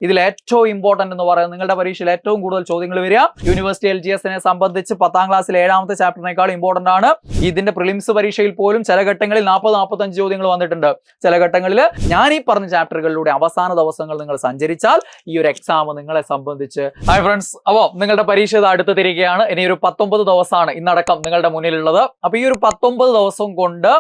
ഇതിൽ ഏറ്റവും ഇമ്പോർട്ടന്റ് എന്ന് പറയുന്നത് നിങ്ങളുടെ പരീക്ഷയിൽ ഏറ്റവും കൂടുതൽ ചോദ്യങ്ങൾ വരിക യൂണിവേഴ്സിറ്റി LGSനെ സംബന്ധിച്ച് 10ാം ക്ലാസ്സിലെ 7ാമത്തെ ചാപ്റ്ററിനേക്കാൾ ഇമ്പോർട്ടന്റ് ആണ്. ഇതിന്റെ പ്രിലിംസ് പരീക്ഷയിൽ പോലും ചില ഘട്ടങ്ങളിൽ 40-45 ചോദ്യങ്ങൾ വന്നിട്ടുണ്ട്. ചില ഘട്ടങ്ങളിൽ ഞാൻ ഈ പറഞ്ഞ ചാപ്റ്ററുകളിലൂടെ അവസാന ദിവസങ്ങൾ നിങ്ങൾ സഞ്ചരിച്ചാൽ ഈ ഒരു എക്സാം നിങ്ങളെ സംബന്ധിച്ച് ഹായ് ഫ്രണ്ട്സ്, അപ്പോൾ നിങ്ങളുടെ പരീക്ഷ അടുത്ത് തിരികെയാണ്. ഇനി ഒരു 19 ദിവസമാണ് ഇന്നടക്കം നിങ്ങളുടെ മുന്നിലുള്ളത്. അപ്പൊ ഈ ഒരു 19 ദിവസം കൊണ്ട്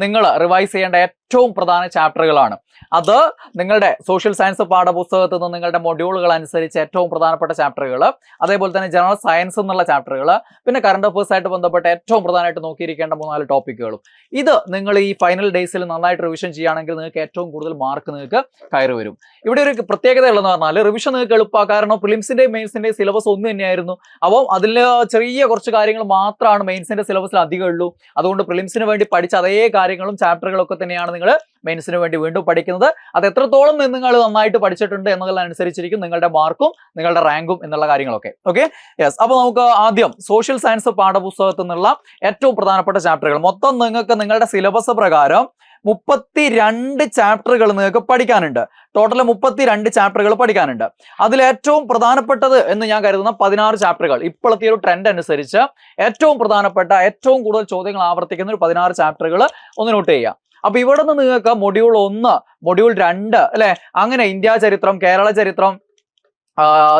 നിങ്ങൾ റിവൈസ് ചെയ്യേണ്ട ഏറ്റവും പ്രധാന ചാപ്റ്ററുകളാണ്. അത് നിങ്ങളുടെ സോഷ്യൽ സയൻസ് പാഠപുസ്തകത്തിൽ നിന്ന് നിങ്ങളുടെ മൊഡ്യൂളുകൾ അനുസരിച്ച് ഏറ്റവും പ്രധാനപ്പെട്ട ചാപ്റ്ററുകൾ, അതേപോലെ തന്നെ ജനറൽ സയൻസ് എന്നുള്ള ചാപ്റ്ററുകൾ, പിന്നെ കറണ്ട് അഫയേഴ്സ് ആയിട്ട് ബന്ധപ്പെട്ട ഏറ്റവും പ്രധാനമായിട്ട് നോക്കിയിരിക്കേണ്ട 3-4 ടോപ്പിക്കുകളും. ഇത് നിങ്ങൾ ഈ ഫൈനൽ ഡേയ്സിൽ നന്നായിട്ട് റിവിഷൻ ചെയ്യുകയാണെങ്കിൽ നിങ്ങൾക്ക് ഏറ്റവും കൂടുതൽ മാർക്ക് നിങ്ങൾക്ക് കയറി വരും. ഇവിടെ ഒരു പ്രത്യേകത ഉള്ളതെന്ന് പറഞ്ഞാൽ റിവിഷൻ നിങ്ങൾക്ക് എളുപ്പമാണ്. കാരണം പ്രിലിംസിന്റെയും മെയിൻസിന്റെയും സിലബസ് ഒന്ന് തന്നെയായിരുന്നു. അപ്പോൾ അതിൽ ചെറിയ കുറച്ച് കാര്യങ്ങൾ മാത്രമാണ് മെയിൻസിന്റെ സിലബസിൽ അധികം ഉള്ളൂ. അതുകൊണ്ട് പ്രിലിംസിന് വേണ്ടി പഠിച്ച അതേ കാര്യങ്ങളും ചാപ്റ്ററുകളും ഒക്കെ തന്നെയാണ് നിങ്ങൾ മെയിൻസിന് വേണ്ടി വീണ്ടും പഠിക്കുന്നത്. അത് എത്രത്തോളം നിങ്ങൾ നന്നായിട്ട് പഠിച്ചിട്ടുണ്ട് എന്നുള്ളതനുസരിച്ചിരിക്കും നിങ്ങളുടെ മാർക്കും നിങ്ങളുടെ റാങ്കും എന്നുള്ള കാര്യങ്ങളൊക്കെ. Okay, yes. അപ്പോൾ നമുക്ക് ആദ്യം സോഷ്യൽ സയൻസ് പാഠപുസ്തകത്തിൽ നിന്നുള്ള ഏറ്റവും പ്രധാനപ്പെട്ട ചാപ്റ്ററുകൾ. മൊത്തം നിങ്ങൾക്ക് നിങ്ങളുടെ സിലബസ് പ്രകാരം 32 ചാപ്റ്ററുകൾ നിങ്ങൾക്ക് പഠിക്കാനുണ്ട്. ടോട്ടൽ 32 ചാപ്റ്ററുകൾ പഠിക്കാനുണ്ട്. അതിൽ ഏറ്റവും പ്രധാനപ്പെട്ടത് എന്ന് ഞാൻ കരുതുന്ന 16 ചാപ്റ്ററുകൾ. ഇപ്പോഴത്തെ ഒരു ട്രെൻഡ് അനുസരിച്ച് ഏറ്റവും പ്രധാനപ്പെട്ട ഏറ്റവും കൂടുതൽ ചോദ്യങ്ങൾ ആവർത്തിക്കുന്ന ഒരു 16 ചാപ്റ്ററുകൾ ഒന്ന് നോട്ട് ചെയ്യുക. അപ്പൊ ഇവിടെ നിന്ന് നിങ്ങൾക്ക് മൊഡ്യൂൾ 1, മൊഡ്യൂൾ 2 അല്ലെ, അങ്ങനെ ഇന്ത്യ ചരിത്രം, കേരള ചരിത്രം,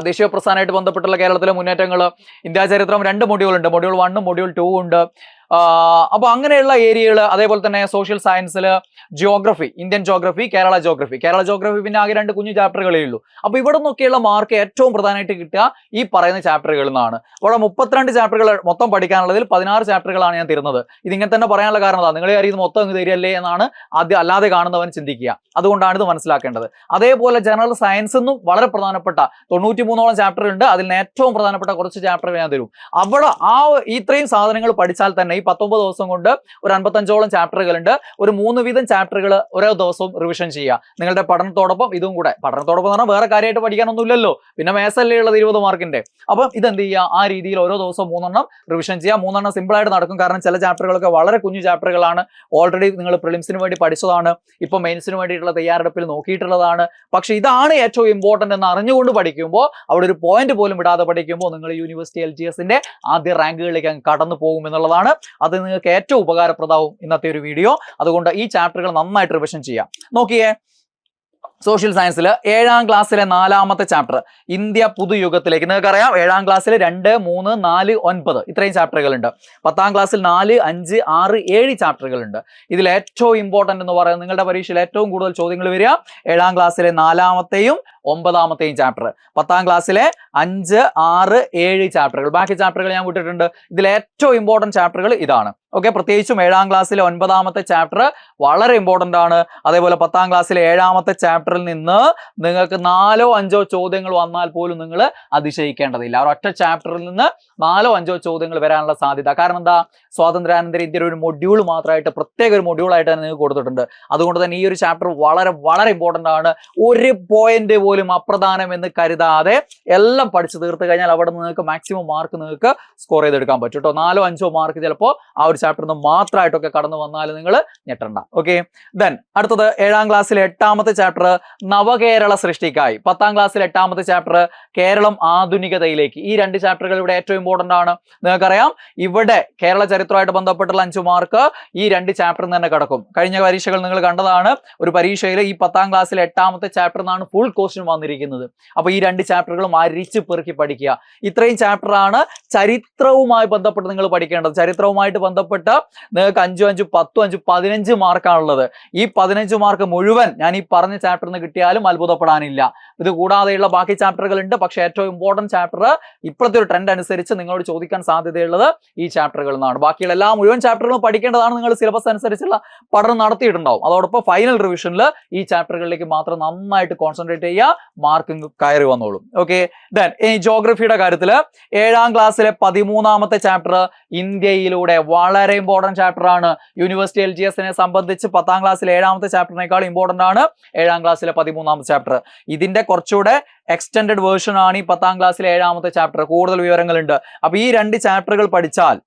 ദേശീയ പ്രസ്ഥാനമായിട്ട് ബന്ധപ്പെട്ടുള്ള കേരളത്തിലെ മുന്നേറ്റങ്ങൾ, ഇന്ത്യ ചരിത്രം 2 മൊഡ്യൂൾ ഉണ്ട്. മൊഡ്യൂൾ 1 മൊഡ്യൂൾ 2 ഉണ്ട്. അപ്പൊ അങ്ങനെയുള്ള ഏരിയകൾ, അതേപോലെ തന്നെ സോഷ്യൽ സയൻസിൽ geography, Indian geography, Kerala geography പിന്നെ ആകെ 2 കുഞ്ഞു ചാപ്റ്ററുകളേ ഉള്ളൂ. അപ്പൊ ഇവിടെ നോക്കിയുള്ള മാർക്ക് ഏറ്റവും പ്രധാനമായിട്ട് കിട്ടുക ഈ പറയുന്ന ചാപ്റ്ററുകളിൽ നിന്നാണ്. അവിടെ 32 ചാപ്റ്ററുകൾ മൊത്തം പഠിക്കാനുള്ളതിൽ 16 ചാപ്റ്ററുകളാണ് ഞാൻ തരുന്നത്. ഇതിങ്ങനെ തന്നെ പറയാനുള്ള കാരണം അതാണ്, നിങ്ങളെ അറിയുന്നത് മൊത്തം അങ്ങ് തരികയല്ലേ എന്നാണ് ആദ്യം അല്ലാതെ കാണുന്നവൻ ചിന്തിക്കുക. അതുകൊണ്ടാണ് ഇത് മനസ്സിലാക്കേണ്ടത്. അതേപോലെ ജനറൽ സയൻസ് എന്നും വളരെ പ്രധാനപ്പെട്ട 93ഓളം ചാപ്റ്റർ ഉണ്ട്. അതിൽ ഏറ്റവും പ്രധാനപ്പെട്ട കുറച്ച് ചാപ്റ്ററുകൾ ഞാൻ തരും. അവിടെ ഇത്രയും സാധനങ്ങൾ പഠിച്ചാൽ തന്നെ ഈ 19 ദിവസം കൊണ്ട് ഒരു 55ഓളം ചാപ്റ്ററുകൾ ഉണ്ട്. ഒരു 3 വീതം ചാപ്റ്ററുകൾ ഓരോ ദിവസവും റിവിഷൻ ചെയ്യുക. നിങ്ങളുടെ പഠനത്തോടൊപ്പം ഇതും കൂടെ, പഠനത്തോടൊപ്പം എന്ന് പറഞ്ഞാൽ വേറെ കാര്യമായിട്ട് പഠിക്കാനൊന്നും ഇല്ലല്ലോ, പിന്നെ മേസല്ലേ ഉള്ളത് 20 മാർക്കിന്റെ. അപ്പം ഇതെന്ത് ചെയ്യുക, ആ രീതിയിൽ ഓരോ ദിവസവും 3 റിവിഷൻ ചെയ്യുക. 3 സിമ്പിൾ ആയിട്ട് നടക്കും. കാരണം ചില ചാപ്റ്ററുകളൊക്കെ വളരെ കുഞ്ഞു ചാപ്റ്ററുകളാണ്. ഓൾറെഡി നിങ്ങൾ പ്രിലിംസിന് വേണ്ടി പഠിച്ചതാണ്, ഇപ്പൊ മെയിൻസിന് വേണ്ടിയിട്ടുള്ള തയ്യാറെടുപ്പിൽ നോക്കിയിട്ടുള്ളതാണ്. പക്ഷെ ഇതാണ് ഏറ്റവും ഇമ്പോർട്ടന്റ് എന്ന് അറിഞ്ഞുകൊണ്ട് പഠിക്കുമ്പോൾ, അവിടെ ഒരു പോയിന്റ് പോലും വിടാതെ പഠിക്കുമ്പോൾ നിങ്ങൾ യൂണിവേഴ്സിറ്റി LGSന്റെ ആദ്യ റാങ്കുകളിലേക്ക് അങ്ങ് കടന്നു പോകും എന്നുള്ളതാണ്. അത് നിങ്ങൾക്ക് ഏറ്റവും ഉപകാരപ്രദമാവും ഇന്നത്തെ ഒരു വീഡിയോ. അതുകൊണ്ട് ഈ ചാപ്റ്ററുകൾ നന്നായിട്ട് റിവിഷൻ ചെയ്യാം. നോക്കിയേ, സോഷ്യൽ സയൻസിൽ 7ാം ക്ലാസ്സിലെ 4ാമത്തെ ചാപ്റ്റർ ഇന്ത്യ പുതുയുഗത്തിലേക്ക്. നിങ്ങൾക്കറിയാം 7ാം ക്ലാസ്സിൽ 2, 3, 4, 9 ഇത്രയും ചാപ്റ്ററുകൾ ഉണ്ട്. 10ാം ക്ലാസ്സിൽ 4, 5, 6, 7 ചാപ്റ്ററുകൾ ഉണ്ട്. ഇതിൽ ഏറ്റവും ഇമ്പോർട്ടന്റ് എന്ന് പറയുന്നത് നിങ്ങളുടെ പരീക്ഷയിൽ ഏറ്റവും കൂടുതൽ ചോദ്യങ്ങൾ വരിക 7ാം ക്ലാസ്സിലെ 4ാമത്തെയും 9ാമത്തെയും ചാപ്റ്റർ, 10ാം ക്ലാസ്സിലെ 5, 6, 7 ചാപ്റ്ററുകൾ. ബാക്കി ചാപ്റ്ററുകൾ ഞാൻ വിട്ടിട്ടുണ്ട്. ഇതിൽ ഏറ്റവും ഇമ്പോർട്ടന്റ് ചാപ്റ്ററുകൾ ഇതാണ്. ഓക്കെ, പ്രത്യേകിച്ചും 7ാം ക്ലാസ്സിലെ 9ാമത്തെ ചാപ്റ്റർ വളരെ ഇമ്പോർട്ടന്റ് ആണ്. അതേപോലെ 10ാം ക്ലാസ്സിലെ 7ാമത്തെ ചാപ്റ്ററിൽ നിന്ന് നിങ്ങൾക്ക് 4 or 5 ചോദ്യങ്ങൾ വന്നാൽ പോലും നിങ്ങൾ അതിശയിക്കേണ്ടതില്ല. ഒരൊറ്റ ചാപ്റ്ററിൽ നിന്ന് 4 or 5 ചോദ്യങ്ങൾ വരാനുള്ള സാധ്യത. കാരണം എന്താ, സ്വാതന്ത്ര്യാനന്തര ഇന്ത്യയുടെ ഒരു മൊഡ്യൂൾ മാത്രമായിട്ട്, പ്രത്യേക ഒരു മൊഡ്യൂളായിട്ട് തന്നെ നിങ്ങൾക്ക് കൊടുത്തിട്ടുണ്ട്. അതുകൊണ്ട് തന്നെ ഈ ഒരു ചാപ്റ്റർ വളരെ വളരെ ഇമ്പോർട്ടന്റ് ആണ്. ഒരു പോയിന്റ് പോലും അപ്രധാനം എന്ന് കരുതാതെ എല്ലാം പഠിച്ചു തീർത്ത് കഴിഞ്ഞാൽ അവിടെ നിങ്ങൾക്ക് മാക്സിമം മാർക്ക് നിങ്ങൾക്ക് സ്കോർ ചെയ്തെടുക്കാൻ പറ്റും കേട്ടോ. 4 or 5 മാർക്ക് ചിലപ്പോൾ ആ ഒരു ചാപ്റ്ററിൽ നിന്ന് മാത്രമായിട്ടൊക്കെ കടന്നു വന്നാൽ നിങ്ങൾ ഞെട്ടണ്ട. ഓക്കെ, ദെൻ അടുത്തത് 7ാം ക്ലാസ്സിലെ 8ാമത്തെ ചാപ്റ്റർ നവകേരള സൃഷ്ടിക്കായി. 10ാം ക്ലാസ്സിലെ 8ാമത്തെ ചാപ്റ്റർ കേരളം ആധുനികതയിലേക്ക്. ഈ 2 ചാപ്റ്ററുകൾ ഇവിടെ ഏറ്റവും ഇമ്പോർട്ടന്റ് ആണ്. നിങ്ങൾക്കറിയാം ഇവിടെ കേരള ചരിത്രമായിട്ട് ബന്ധപ്പെട്ടുള്ള 5 മാർക്ക് ഈ 2 ചാപ്റ്ററിൽ തന്നെ കിടക്കും. കഴിഞ്ഞ പരീക്ഷകൾ നിങ്ങൾ കണ്ടതാണ്. ഒരു പരീക്ഷയിൽ ഈ 10ാം ക്ലാസ്സിലെ 8ാമത്തെ ചാപ്റ്റർ നിന്നാണ് ഫുൾ ക്വസ്റ്റ്യൻ വന്നിരിക്കുന്നത്. അപ്പൊ ഈ 2 ചാപ്റ്ററുകളും അരിച്ച് പെറുക്കി പഠിക്കുക. ഇത്രയും ചാപ്റ്ററാണ് ചരിത്രവുമായി ബന്ധപ്പെട്ട് നിങ്ങൾ പഠിക്കേണ്ടത്. ചരിത്രവുമായിട്ട് ബന്ധപ്പെട്ട് നിങ്ങൾക്ക് 5, 5, 10, 5, 15 മാർക്കാണുള്ളത്. ഈ 15 മാർക്ക് മുഴുവൻ ഞാൻ ഈ പറഞ്ഞ ചാപ്റ്ററിൽ നിന്ന് കിട്ടിയാലും അത്ഭുതപ്പെടാനില്ല. ഇത് കൂടാതെയുള്ള ബാക്കി ചാപ്റ്ററുകൾ ഉണ്ട്. പക്ഷേ ഏറ്റവും ഇമ്പോർട്ടന്റ് ചാപ്റ്റർ ഇപ്പോഴത്തെ ഒരു ട്രെൻഡ് അനുസരിച്ച് നിങ്ങളോട് ചോദിക്കാൻ സാധ്യതയുള്ളത് ഈ ചാപ്റ്ററുകളിൽ നിന്നാണ്. ബാക്കിയുള്ള എല്ലാ മുഴുവൻ ചാപ്റ്ററുകളും പഠിക്കേണ്ടതാണ്. നിങ്ങൾ സിലബസ് അനുസരിച്ചുള്ള പഠനം നടത്തിയിട്ടുണ്ടാവും. അതോടൊപ്പം ഫൈനൽ റിവിഷനിൽ ഈ ചാപ്റ്ററുകളിലേക്ക് മാത്രം നന്നായിട്ട് കോൺസെൻട്രേറ്റ് ചെയ്യുക. മാർക്ക് കയറി വന്നോളും. ഓക്കെ, ദെൻ ഈ ജോഗ്രഫിയുടെ കാര്യത്തിൽ 7ാം ക്ലാസ്സിലെ 13ാമത്തെ ചാപ്റ്റർ ഇന്ത്യയിലൂടെ വളരെ ഇമ്പോർട്ടന്റ് ചാപ്റ്റർ ആണ്. യൂണിവേഴ്സിറ്റി LGSനെ സംബന്ധിച്ച് 10ാം ക്ലാസ്സിലെ 7ാമത്തെ ചാപ്റ്ററിനേക്കാൾ ഇമ്പോർട്ടന്റ് ആണ് 7ാം ക്ലാസ്സിലെ 13ാമത്തെ ചാപ്റ്റർ. ഇതിന്റെ കുറച്ചുകൂടെ എക്സ്റ്റെൻഡഡ് വേർഷൻ ആണ് ഈ 10ാം ക്ലാസ്സിലെ 7ാമത്തെ ചാപ്റ്റർ. കൂടുതൽ വിവരങ്ങളുണ്ട്. അപ്പൊ ഈ 2 ചാപ്റ്ററുകൾ പഠിച്ചാൽ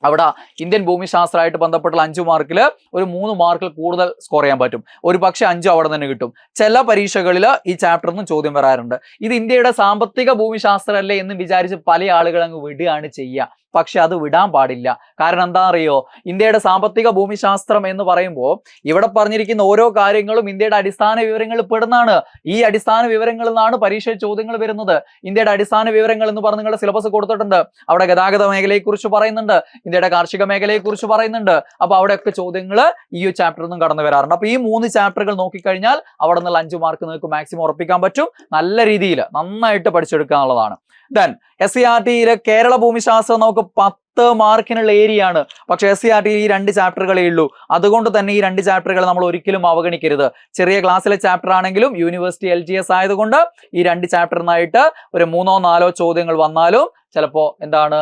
അവിടെ ഇന്ത്യൻ ഭൂമിശാസ്ത്രമായിട്ട് ബന്ധപ്പെട്ടുള്ള 5 മാർക്കിൽ ഒരു 3 മാർക്കിൽ കൂടുതൽ സ്കോർ ചെയ്യാൻ പറ്റും. ഒരു പക്ഷേ 5 അവിടെ തന്നെ കിട്ടും. ചില പരീക്ഷകളിൽ ഈ ചാപ്റ്ററിൽ നിന്നും ചോദ്യം വരാറുണ്ട്. ഇത് ഇന്ത്യയുടെ സാമ്പത്തിക ഭൂമിശാസ്ത്രമല്ലേ എന്ന് വിചാരിച്ച് പല ആളുകൾ അങ്ങ് വിടുകയാണ് ചെയ്യുക. പക്ഷെ അത് വിടാൻ പാടില്ല. കാരണം എന്താ അറിയോ, ഇന്ത്യയുടെ സാമ്പത്തിക ഭൂമിശാസ്ത്രം എന്ന് പറയുമ്പോൾ ഇവിടെ പറഞ്ഞിരിക്കുന്ന ഓരോ കാര്യങ്ങളും ഇന്ത്യയുടെ അടിസ്ഥാന വിവരങ്ങളിൽ പെടുന്നതാണ്. ഈ അടിസ്ഥാന വിവരങ്ങളിൽ നിന്നാണ് പരീക്ഷ ചോദ്യങ്ങൾ വരുന്നത്. ഇന്ത്യയുടെ അടിസ്ഥാന വിവരങ്ങൾ എന്ന് പറഞ്ഞ് നിങ്ങളുടെ സിലബസ് കൊടുത്തിട്ടുണ്ട്. അവിടെ ഗതാഗത മേഖലയെ കുറിച്ച് പറയുന്നുണ്ട്, ഇന്ത്യയുടെ കാർഷിക മേഖലയെ കുറിച്ച് പറയുന്നുണ്ട്. അപ്പൊ അവിടെയൊക്കെ ചോദ്യങ്ങൾ ഈ ചാപ്റ്ററിൽ നിന്നും കടന്നു വരാറുണ്ട്. അപ്പൊ ഈ 3 ചാപ്റ്ററുകൾ നോക്കിക്കഴിഞ്ഞാൽ അവിടെ നിന്നുള്ള 5 മാർക്ക് നിങ്ങൾക്ക് മാക്സിമം ഉറപ്പിക്കാൻ പറ്റും. നല്ല രീതിയിൽ നന്നായിട്ട് പഠിച്ചെടുക്കുക എന്നുള്ളതാണ്. ദെൻ SCERT-യിലെ കേരള ഭൂമിശാസ്ത്രം നമുക്ക് 10 മാർക്കിനുള്ള ഏരിയ ആണ്. പക്ഷെ SCERT-യിൽ ഈ 2 ചാപ്റ്ററുകളേ ഉള്ളൂ. അതുകൊണ്ട് തന്നെ ഈ 2 ചാപ്റ്ററുകൾ നമ്മൾ ഒരിക്കലും അവഗണിക്കരുത്. ചെറിയ ക്ലാസ്സിലെ ചാപ്റ്റർ ആണെങ്കിലും യൂണിവേഴ്സിറ്റി LGS ആയതുകൊണ്ട് ഈ 2 ചാപ്റ്ററിനായിട്ട് ഒരു 3 or 4 ചോദ്യങ്ങൾ വന്നാലും ചിലപ്പോൾ എന്താണ്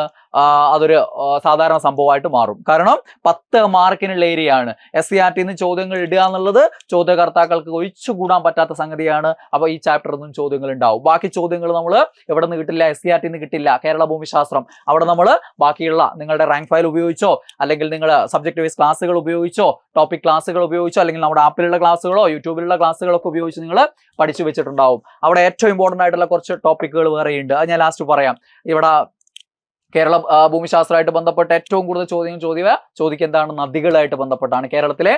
അതൊരു സാധാരണ സംഭവമായിട്ട് മാറും. കാരണം 10 മാർക്കിനുള്ള ഏരിയ ആണ്. SCERT-യിൽ നിന്ന് ചോദ്യങ്ങൾ ഇടുക എന്നുള്ളത് ചോദ്യകർത്താക്കൾക്ക് ഒഴിച്ചുകൂടാൻ പറ്റാത്ത സംഗതിയാണ്. അപ്പൊ ഈ ചാപ്റ്ററിൽ നിന്നും ചോദ്യങ്ങൾ ഉണ്ടാവും. ബാക്കി ചോദ്യങ്ങൾ നമ്മൾ എവിടെ നിന്ന് കിട്ടില്ല, SCERT-യിൽ നിന്ന് കിട്ടില്ല. കേരള ഭൂമിശാസ്ത്രം അവിടെ നമ്മൾ ബാക്കിയുള്ള നിങ്ങളുടെ റാങ്ക് ഫയൽ ഉപയോഗിച്ചോ, അല്ലെങ്കിൽ നിങ്ങൾ സബ്ജക്ട് വൈസ് ക്ലാസ്സുകൾ ഉപയോഗിച്ചോ, ടോപ്പിക് ക്ലാസ്സുകൾ ഉപയോഗിച്ചോ, അല്ലെങ്കിൽ നമ്മുടെ ആപ്പിലുള്ള ക്ലാസ്സുകളോ യൂട്യൂബിലുള്ള ക്ലാസ്സുകളൊക്കെ ഉപയോഗിച്ച് നിങ്ങൾ പഠിച്ചു വെച്ചിട്ടുണ്ടാവും. അവിടെ ഏറ്റവും ഇമ്പോർട്ടൻ്റ് ആയിട്ടുള്ള കുറച്ച് ടോപ്പിക്കുകൾ വേറെയുണ്ട്. അത് ഞാൻ ലാസ്റ്റ് പറയാം. ഇവിടെ കേരള ഭൂമിശാസ്ത്രമായിട്ട് ബന്ധപ്പെട്ട് ഏറ്റവും കൂടുതൽ ചോദിക്കുക എന്താണ്, നദികളായിട്ട് ബന്ധപ്പെട്ടാണ്. കേരളത്തിലെ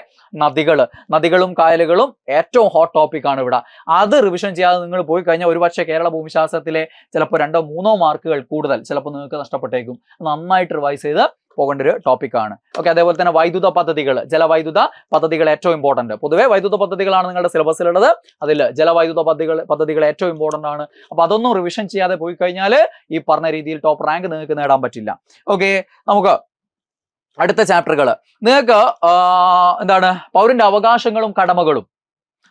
നദികളും കായലുകളും ഏറ്റവും ഹോട്ട് ടോപ്പിക് ആണ് ഇവിടെ. അത് റിവിഷൻ ചെയ്യാതെ നിങ്ങൾ പോയി കഴിഞ്ഞാൽ ഒരുപക്ഷെ കേരള ഭൂമിശാസ്ത്രത്തിലെ ചിലപ്പോൾ 2 or 3 മാർക്കുകൾ കൂടുതൽ ചിലപ്പോൾ നിങ്ങൾക്ക് നഷ്ടപ്പെട്ടേക്കും. നന്നായിട്ട് റിവൈസ് ചെയ്ത് പോകേണ്ട ഒരു ടോപ്പിക്കാണ്. ഓക്കെ, അതേപോലെ തന്നെ വൈദ്യുത പദ്ധതികൾ, ജലവൈദ്യുത പദ്ധതികൾ ഏറ്റവും ഇമ്പോർട്ടന്റ്. പൊതുവെ വൈദ്യുത പദ്ധതികളാണ് നിങ്ങളുടെ സിലബസിലുള്ളത്. അതിൽ ജലവൈദ്യുത പദ്ധതികൾ ഏറ്റവും ഇമ്പോർട്ടന്റ് ആണ്. അപ്പൊ അതൊന്നും റിവിഷൻ ചെയ്യാതെ പോയി കഴിഞ്ഞാൽ ഈ പറഞ്ഞ രീതിയിൽ ടോപ്പ് റാങ്ക് നിങ്ങൾക്ക് നേടാൻ പറ്റില്ല. ഓക്കെ, നമുക്ക് അടുത്ത ചാപ്റ്ററുകൾ. നിങ്ങൾക്ക് എന്താണ്, പൗരന്റെ അവകാശങ്ങളും കടമകളും,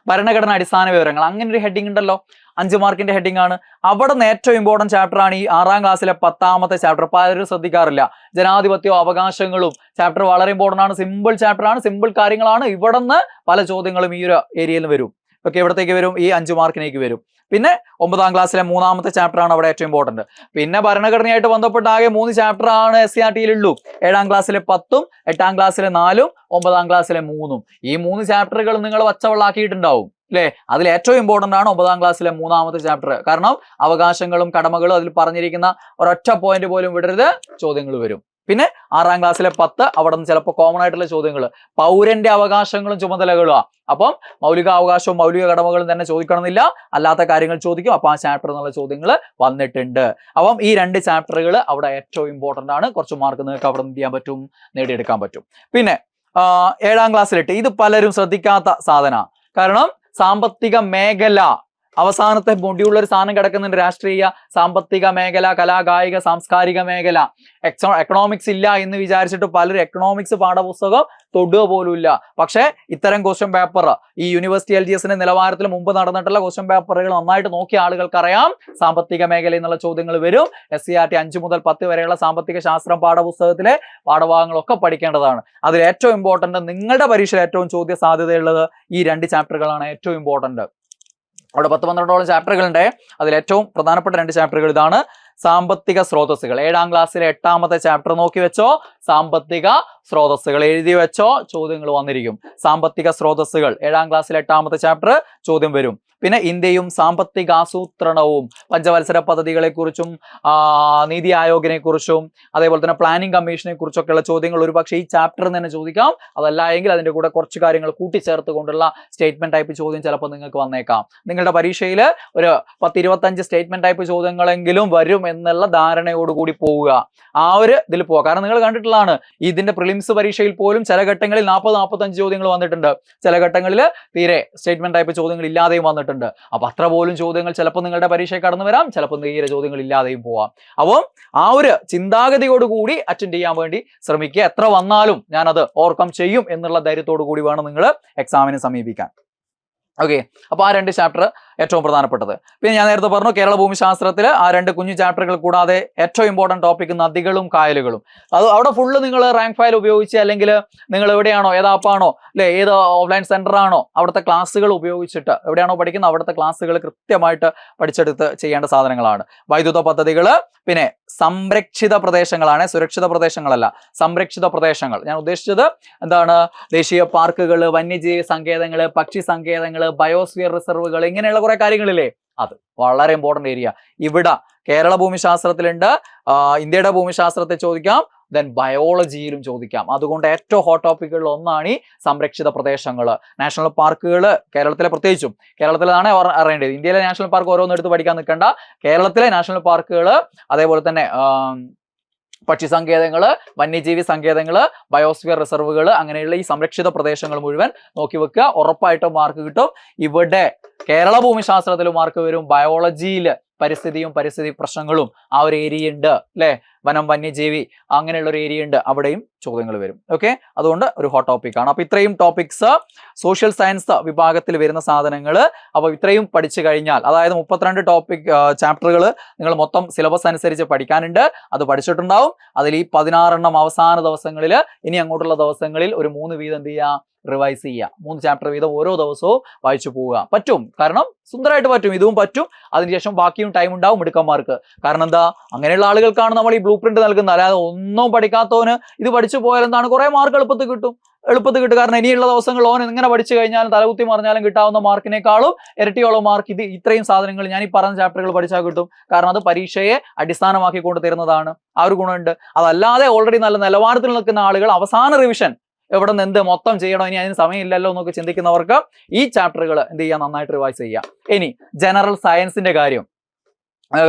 ഭരണഘടന അടിസ്ഥാന വിവരങ്ങൾ, അങ്ങനെ ഒരു ഹെഡിങ് ഉണ്ടല്ലോ. 5 മാർക്കിന്റെ ഹെഡിങ് ആണ്. അവിടെ നിന്ന് ഏറ്റവും ഇമ്പോർട്ടന്റ് ചാപ്റ്റർ ആണ് ഈ 6ാം ക്ലാസ്സിലെ 10ാമത്തെ ചാപ്റ്റർ. പലരും ശ്രദ്ധിക്കാറില്ല. ജനാധിപത്യവും അവകാശങ്ങളും ചാപ്റ്റർ വളരെ ഇമ്പോർട്ടന്റ് ആണ്. സിമ്പിൾ ചാപ്റ്റർ ആണ്, സിമ്പിൾ കാര്യങ്ങളാണ്. ഇവിടെ നിന്ന് പല ചോദ്യങ്ങളും ഈ ഒരു ഏരിയയിൽ വരും. ഓക്കെ, ഇവിടത്തേക്ക് വരും, ഈ 5 മാർക്കിലേക്ക് വരും. പിന്നെ 9ാം ക്ലാസ്സിലെ 3ാമത്തെ ചാപ്റ്റർ ആണ് അവിടെ ഏറ്റവും ഇമ്പോർട്ടന്റ്. പിന്നെ ഭരണഘടനയായിട്ട് ബന്ധപ്പെട്ട ആകെ 3 ചാപ്റ്റർ ആണ് SCERT-യിൽ ഉള്ളൂ. 7ാം ക്ലാസ്സിലെ 10ഉം 8ാം ക്ലാസ്സിലെ 4ഉം 9ാം ക്ലാസ്സിലെ 3ഉം. ഈ 3 ചാപ്റ്ററുകൾ നിങ്ങൾ വച്ചവളാക്കിയിട്ടുണ്ടാവും അല്ലെ. അതിൽ ഏറ്റവും ഇമ്പോർട്ടന്റ് ആണ് 9ാം ക്ലാസ്സിലെ 3ാമത്തെ ചാപ്റ്റർ. കാരണം അവകാശങ്ങളും കടമകളും അതിൽ പറഞ്ഞിരിക്കുന്ന ഒരൊറ്റ പോയിന്റ് പോലും വിടരുത്, ചോദ്യങ്ങൾ വരും. പിന്നെ 6ാം ക്ലാസ്സിലെ 10 അവിടെ നിന്ന് ചിലപ്പോൾ കോമൺ ആയിട്ടുള്ള ചോദ്യങ്ങൾ പൗരന്റെ അവകാശങ്ങളും ചുമതലകളും. അപ്പം മൗലിക അവകാശവും മൗലിക കടമകളും തന്നെ ചോദിക്കണമെന്നില്ല, അല്ലാത്ത കാര്യങ്ങൾ ചോദിക്കും. അപ്പൊ ആ ചാപ്റ്റർ എന്നുള്ള ചോദ്യങ്ങൾ വന്നിട്ടുണ്ട്. അപ്പം ഈ 2 ചാപ്റ്ററുകൾ അവിടെ ഏറ്റവും ഇമ്പോർട്ടന്റ് ആണ്. കുറച്ച് മാർക്ക് നിങ്ങൾക്ക് അവിടെ എന്ത് ചെയ്യാൻ പറ്റും, നേടിയെടുക്കാൻ പറ്റും. പിന്നെ 7ാം ക്ലാസ്സിലിട്ട് ഇത് പലരും ശ്രദ്ധിക്കാത്ത സാധന. കാരണം സാമ്പത്തിക മേഖല അവസാനത്തെ മൊഡ്യൂളിൽ ഒരു സാധനം കിടക്കുന്നുണ്ട്. രാഷ്ട്രീയ, സാമ്പത്തിക മേഖല, കലാകായിക, സാംസ്കാരിക മേഖല. എക്കണോമിക്സ് ഇല്ല എന്ന് വിചാരിച്ചിട്ട് പലരും എക്കണോമിക്സ് പാഠപുസ്തകം തൊടുക പോലും ഇല്ല. പക്ഷെ ഇത്തരം ക്വസ്റ്റ്യൻ പേപ്പർ ഈ യൂണിവേഴ്സിറ്റി LGS-ന്റെ നിലവാരത്തിൽ മുമ്പ് നടന്നിട്ടുള്ള ക്വസ്റ്റ്യൻ പേപ്പറുകൾ നന്നായിട്ട് നോക്കിയ ആളുകൾക്കറിയാം സാമ്പത്തിക മേഖല എന്നുള്ള ചോദ്യങ്ങൾ വരും. SCERT 5 മുതൽ 10 വരെയുള്ള സാമ്പത്തിക ശാസ്ത്രം പാഠപുസ്തകത്തിലെ പാഠഭാഗങ്ങളൊക്കെ പഠിക്കേണ്ടതാണ്. അതിൽ ഏറ്റവും ഇമ്പോർട്ടന്റ്, നിങ്ങളുടെ പരീക്ഷയിൽ ഏറ്റവും ചോദ്യ സാധ്യതയുള്ളത് ഈ 2 ചാപ്റ്ററുകളാണ് ഏറ്റവും ഇമ്പോർട്ടന്റ്. അവിടെ 10-12ഓളം ചാപ്റ്ററുകളുണ്ട്. അതിൽ ഏറ്റവും പ്രധാനപ്പെട്ട 2 ചാപ്റ്ററുകൾ ഇതാണ്. സാമ്പത്തിക സ്രോതസ്സുകൾ, 7ാം ക്ലാസ്സിലെ 8ാമത്തെ ചാപ്റ്റർ നോക്കി വെച്ചോ. സാമ്പത്തിക സ്രോതസ്സുകൾ എഴുതി വെച്ചോ, ചോദ്യങ്ങൾ വന്നിരിക്കും. സാമ്പത്തിക സ്രോതസ്സുകൾ 7ാം ക്ലാസ്സിലെ 8ാമത്തെ ചാപ്റ്റർ ചോദ്യം വരും. പിന്നെ ഇന്ത്യയും സാമ്പത്തിക ആസൂത്രണവും, പഞ്ചവത്സര പദ്ധതികളെ കുറിച്ചും നീതി ആയോഗിനെ കുറിച്ചും അതേപോലെ തന്നെ പ്ലാനിംഗ് കമ്മീഷനെ കുറിച്ചൊക്കെയുള്ള ചോദ്യങ്ങൾ ഒരുപക്ഷെ ഈ ചാപ്റ്ററിൽ തന്നെ ചോദിക്കാം. അതല്ല എങ്കിൽ അതിന്റെ കൂടെ കുറച്ച് കാര്യങ്ങൾ കൂട്ടിച്ചേർത്ത് കൊണ്ടുള്ള സ്റ്റേറ്റ്മെന്റ് ടൈപ്പ് ചോദ്യം ചിലപ്പോൾ നിങ്ങൾക്ക് വന്നേക്കാം. നിങ്ങളുടെ പരീക്ഷയിൽ ഒരു 10-25 സ്റ്റേറ്റ്മെന്റ് ടൈപ്പ് ചോദ്യങ്ങളെങ്കിലും വരും എന്നുള്ള ധാരണയോടുകൂടി പോവുക. ആ ഒരു ഇതിൽ പോവുക. കാരണം നിങ്ങൾ കണ്ടിട്ടുള്ളതാണ്, ഇതിന്റെ പ്രിലിംസ് പരീക്ഷയിൽ പോലും ചില ഘട്ടങ്ങളിൽ 40-45 ചോദ്യങ്ങൾ വന്നിട്ടുണ്ട്. ചില ഘട്ടങ്ങളിൽ തീരെ സ്റ്റേറ്റ്മെന്റ് ടൈപ്പ് ചോദ്യങ്ങൾ ഇല്ലാതെയും വന്നിട്ടുണ്ട്. അപ്പൊ അത്ര പോലും ചോദ്യങ്ങൾ ചിലപ്പോൾ നിങ്ങളുടെ പരീക്ഷയിൽ കടന്നു വരാം, ചിലപ്പോൾ തീരെ ചോദ്യങ്ങൾ ഇല്ലാതെയും പോവാം. അപ്പം ആ ഒരു ചിന്താഗതിയോടുകൂടി അറ്റൻഡ് ചെയ്യാൻ വേണ്ടി ശ്രമിക്കുക. എത്ര വന്നാലും ഞാനത് ഓവർകം ചെയ്യും എന്നുള്ള ധൈര്യത്തോടു കൂടി വേണം നിങ്ങൾ എക്സാമിനെ സമീപിക്കാൻ. ഓക്കെ, അപ്പൊ ആ 2 ചാപ്റ്റർ ഏറ്റവും പ്രധാനപ്പെട്ടത്. പിന്നെ ഞാൻ നേരത്തെ പറഞ്ഞു കേരള ഭൂമിശാസ്ത്രത്തിൽ ആ 2 കുഞ്ഞു ചാപ്റ്ററുകൾ കൂടാതെ ഏറ്റവും ഇമ്പോർട്ടൻറ്റ് ടോപ്പിക് നദികളും കായലുകളും. അത് അവിടെ ഫുള്ള് നിങ്ങൾ റാങ്ക് ഫയൽ ഉപയോഗിച്ച് അല്ലെങ്കിൽ നിങ്ങൾ എവിടെയാണോ ഏത് ആപ്പാണോ അല്ലെ ഏത് ഓഫ്ലൈൻ സെന്റർ ആണോ അവിടുത്തെ ക്ലാസ്സുകൾ ഉപയോഗിച്ചിട്ട് എവിടെയാണോ പഠിക്കുന്നത് അവിടുത്തെ ക്ലാസ്സുകൾ കൃത്യമായിട്ട് പഠിച്ചെടുത്ത് ചെയ്യേണ്ട സാധനങ്ങളാണ്. വൈദ്യുത പദ്ധതികൾ, പിന്നെ സംരക്ഷിത പ്രദേശങ്ങളാണ്, സുരക്ഷിത പ്രദേശങ്ങളല്ല, സംരക്ഷിത പ്രദേശങ്ങൾ. ഞാൻ ഉദ്ദേശിച്ചത് എന്താണ്? ദേശീയ പാർക്കുകൾ, വന്യജീവി സങ്കേതങ്ങൾ, പക്ഷി സങ്കേതങ്ങൾ, ബയോസ്ഫിയർ റിസർവുകൾ, ഇങ്ങനെയുള്ള കുറെ കാര്യങ്ങളില്ലേ, അത് വളരെ ഇമ്പോർട്ടന്റ് ഏരിയ. ഇവിടെ കേരള ഭൂമിശാസ്ത്രത്തിലുണ്ട്, ഇന്ത്യയുടെ ഭൂമിശാസ്ത്രത്തെ ചോദിക്കാം, ദെൻ ബയോളജിയിലും ചോദിക്കാം. അതുകൊണ്ട് ഏറ്റവും ഹോട്ട് ടോപ്പിക്കുകളിൽ ഒന്നാണ് ഈ സംരക്ഷിത പ്രദേശങ്ങൾ. നാഷണൽ പാർക്കുകൾ കേരളത്തിലെ, പ്രത്യേകിച്ചും കേരളത്തിലാണ് അറിയേണ്ടത്. ഇന്ത്യയിലെ നാഷണൽ പാർക്ക് ഓരോന്നും എടുത്ത് പഠിക്കാൻ നിൽക്കണ്ട. കേരളത്തിലെ നാഷണൽ പാർക്കുകൾ, അതേപോലെ തന്നെ പക്ഷി സങ്കേതങ്ങൾ, വന്യജീവി സങ്കേതങ്ങൾ, ബയോസ്ഫിയർ റിസർവുകൾ, അങ്ങനെയുള്ള ഈ സംരക്ഷിത പ്രദേശങ്ങൾ മുഴുവൻ നോക്കി വെക്കുക. ഉറപ്പായിട്ടും മാർക്ക് കിട്ടും. ഇവിടെ കേരള ഭൂമിശാസ്ത്രത്തിൽ മാർക്ക് വരും. ബയോളജിയിൽ പരിസ്ഥിതിയും പരിസ്ഥിതി പ്രശ്നങ്ങളും ആ ഒരു ഏരിയ ഉണ്ട് അല്ലെ, വനം വന്യജീവി അങ്ങനെയുള്ള ഒരു ഏരിയ ഉണ്ട്, അവിടെയും ചോദ്യങ്ങൾ വരും. ഓക്കെ, അതുകൊണ്ട് ഒരു ഹോട്ട് ടോപ്പിക്കാണ്. അപ്പൊ ഇത്രയും ടോപ്പിക്സ് സോഷ്യൽ സയൻസ് വിഭാഗത്തിൽ വരുന്ന സാധനങ്ങൾ. അപ്പൊ ഇത്രയും പഠിച്ചു കഴിഞ്ഞാൽ, അതായത് 32 ടോപ്പിക് ചാപ്റ്ററുകൾ നിങ്ങൾ മൊത്തം സിലബസ് അനുസരിച്ച് പഠിക്കാനുണ്ട്. അത് പഠിച്ചിട്ടുണ്ടാവും. അതിൽ ഈ 16 അവസാന ദിവസങ്ങളിൽ, ഇനി അങ്ങോട്ടുള്ള ദിവസങ്ങളിൽ ഒരു 3 വീതം എന്ത് ചെയ്യുക, റിവൈസ് ചെയ്യുക. 3 ചാപ്റ്റർ വീതം ഓരോ ദിവസവും വായിച്ചു പോവുക. പറ്റും, കാരണം സുന്ദരമായിട്ട് പറ്റും. ഇതും പറ്റും. അതിനുശേഷം ബാക്കിയും ടൈം ഉണ്ടാവും മിടുക്കന്മാർക്ക്. കാരണം എന്താ, അങ്ങനെയുള്ള ആളുകൾക്കാണ് നമ്മൾ ഈ ബ്ലൂ പ്രിന്റ് നൽകുന്നത്. അല്ലാതെ ഒന്നും പഠിക്കാത്തവന് ഇത് പഠിച്ചു പോയാൽ എന്താണ്, കുറെ മാർക്ക് എളുപ്പത്തിൽ കിട്ടും. കാരണം ഇനിയുള്ള ദിവസങ്ങൾ ഓൻ ഇങ്ങനെ പഠിച്ചു കഴിഞ്ഞാലും തലകുത്തി മറിഞ്ഞാലും കിട്ടാവുന്ന മാർക്കിനേക്കാളും ഇരട്ടിയോളം മാർക്ക് ഇത് ഇത്രയും സാധനങ്ങൾ ഞാൻ ഈ പറഞ്ഞ ചാപ്റ്ററുകൾ പഠിച്ചാൽ കിട്ടും. കാരണം അത് പരീക്ഷയെ അടിസ്ഥാനമാക്കിക്കൊണ്ട് തരുന്നതാണ്. ആ ഒരു ഗുണമുണ്ട്. അതല്ലാതെ ഓൾറെഡി നല്ല നിലവാരത്തിൽ നിൽക്കുന്ന ആളുകൾ അവസാന റിവിഷൻ എവിടെ നിന്ന് എന്ത് മൊത്തം ചെയ്യണോ, ഇനി അതിന് സമയമില്ലല്ലോ എന്നൊക്കെ ചിന്തിക്കുന്നവർക്ക് ഈ ചാപ്റ്ററുകൾ എന്ത് ചെയ്യാം, നന്നായിട്ട് റിവൈസ് ചെയ്യാം. ഇനി ജനറൽ സയൻസിന്റെ കാര്യം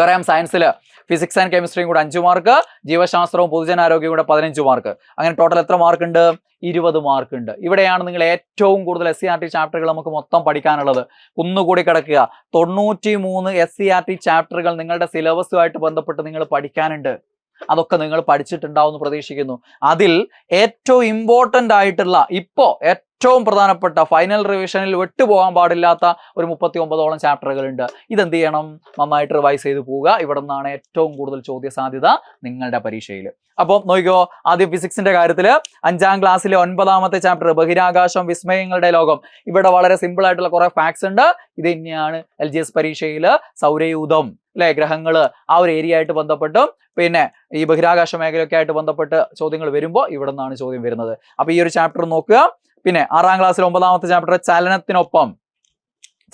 പറയാം. സയൻസിൽ ഫിസിക്സ് ആൻഡ് കെമിസ്ട്രിയും കൂടെ 5 മാർക്ക്, ജീവശാസ്ത്രവും പൊതുജനാരോഗ്യവും കൂടെ 15 മാർക്ക്. അങ്ങനെ ടോട്ടൽ എത്ര മാർക്ക് ഉണ്ട്? 20 മാർക്ക് ഉണ്ട്. ഇവിടെയാണ് നിങ്ങൾ ഏറ്റവും കൂടുതൽ SCERT ചാപ്റ്ററുകൾ നമുക്ക് മൊത്തം പഠിക്കാനുള്ളത്. കുന്നുകൂടി കിടക്കുക. 93 SCERT ചാപ്റ്ററുകൾ നിങ്ങളുടെ സിലബസുമായിട്ട് ബന്ധപ്പെട്ട് നിങ്ങൾ പഠിക്കാനുണ്ട്. അതൊക്കെ നിങ്ങൾ പഠിച്ചിട്ടുണ്ടാവും എന്ന് പ്രതീക്ഷിക്കുന്നു. അതിൽ ഏറ്റവും ഇമ്പോർട്ടൻ്റ് ആയിട്ടുള്ള, ഇപ്പോൾ ഏറ്റവും പ്രധാനപ്പെട്ട ഫൈനൽ റിവിഷനിൽ വിട്ടുപോകാൻ പാടില്ലാത്ത ഒരു 39ഓളം ചാപ്റ്ററുകൾ ഉണ്ട്. ഇതെന്ത് ചെയ്യണം, നന്നായിട്ട് റിവൈസ് ചെയ്ത് പോവുക. ഇവിടെ നിന്നാണ് ഏറ്റവും കൂടുതൽ ചോദ്യ സാധ്യത നിങ്ങളുടെ പരീക്ഷയിൽ. അപ്പോൾ നോക്കിക്കോ, ആദ്യം ഫിസിക്സിന്റെ കാര്യത്തിൽ 5ാം ക്ലാസ്സിലെ 9ാമത്തെ ചാപ്റ്റർ ബഹിരാകാശം വിസ്മയങ്ങളുടെ ലോകം. ഇവിടെ വളരെ സിമ്പിൾ ആയിട്ടുള്ള കുറെ ഫാക്ട്സ് ഉണ്ട്. ഇത് തന്നെയാണ് LGS പരീക്ഷയിൽ സൗരയൂഥം അല്ലെ, ഗ്രഹങ്ങള് ആ ഒരു ഏരിയ ആയിട്ട് ബന്ധപ്പെട്ടും പിന്നെ ഈ ബഹിരാകാശ മേഖലയൊക്കെ ആയിട്ട് ബന്ധപ്പെട്ട് ചോദ്യങ്ങൾ വരുമ്പോൾ ഇവിടെ നിന്നാണ് ചോദ്യം വരുന്നത്. അപ്പൊ ഈ ഒരു ചാപ്റ്റർ നോക്കുക. പിന്നെ 6ാം ക്ലാസ്സിൽ 9ാമത്തെ ചാപ്റ്റർ ചലനത്തിനൊപ്പം,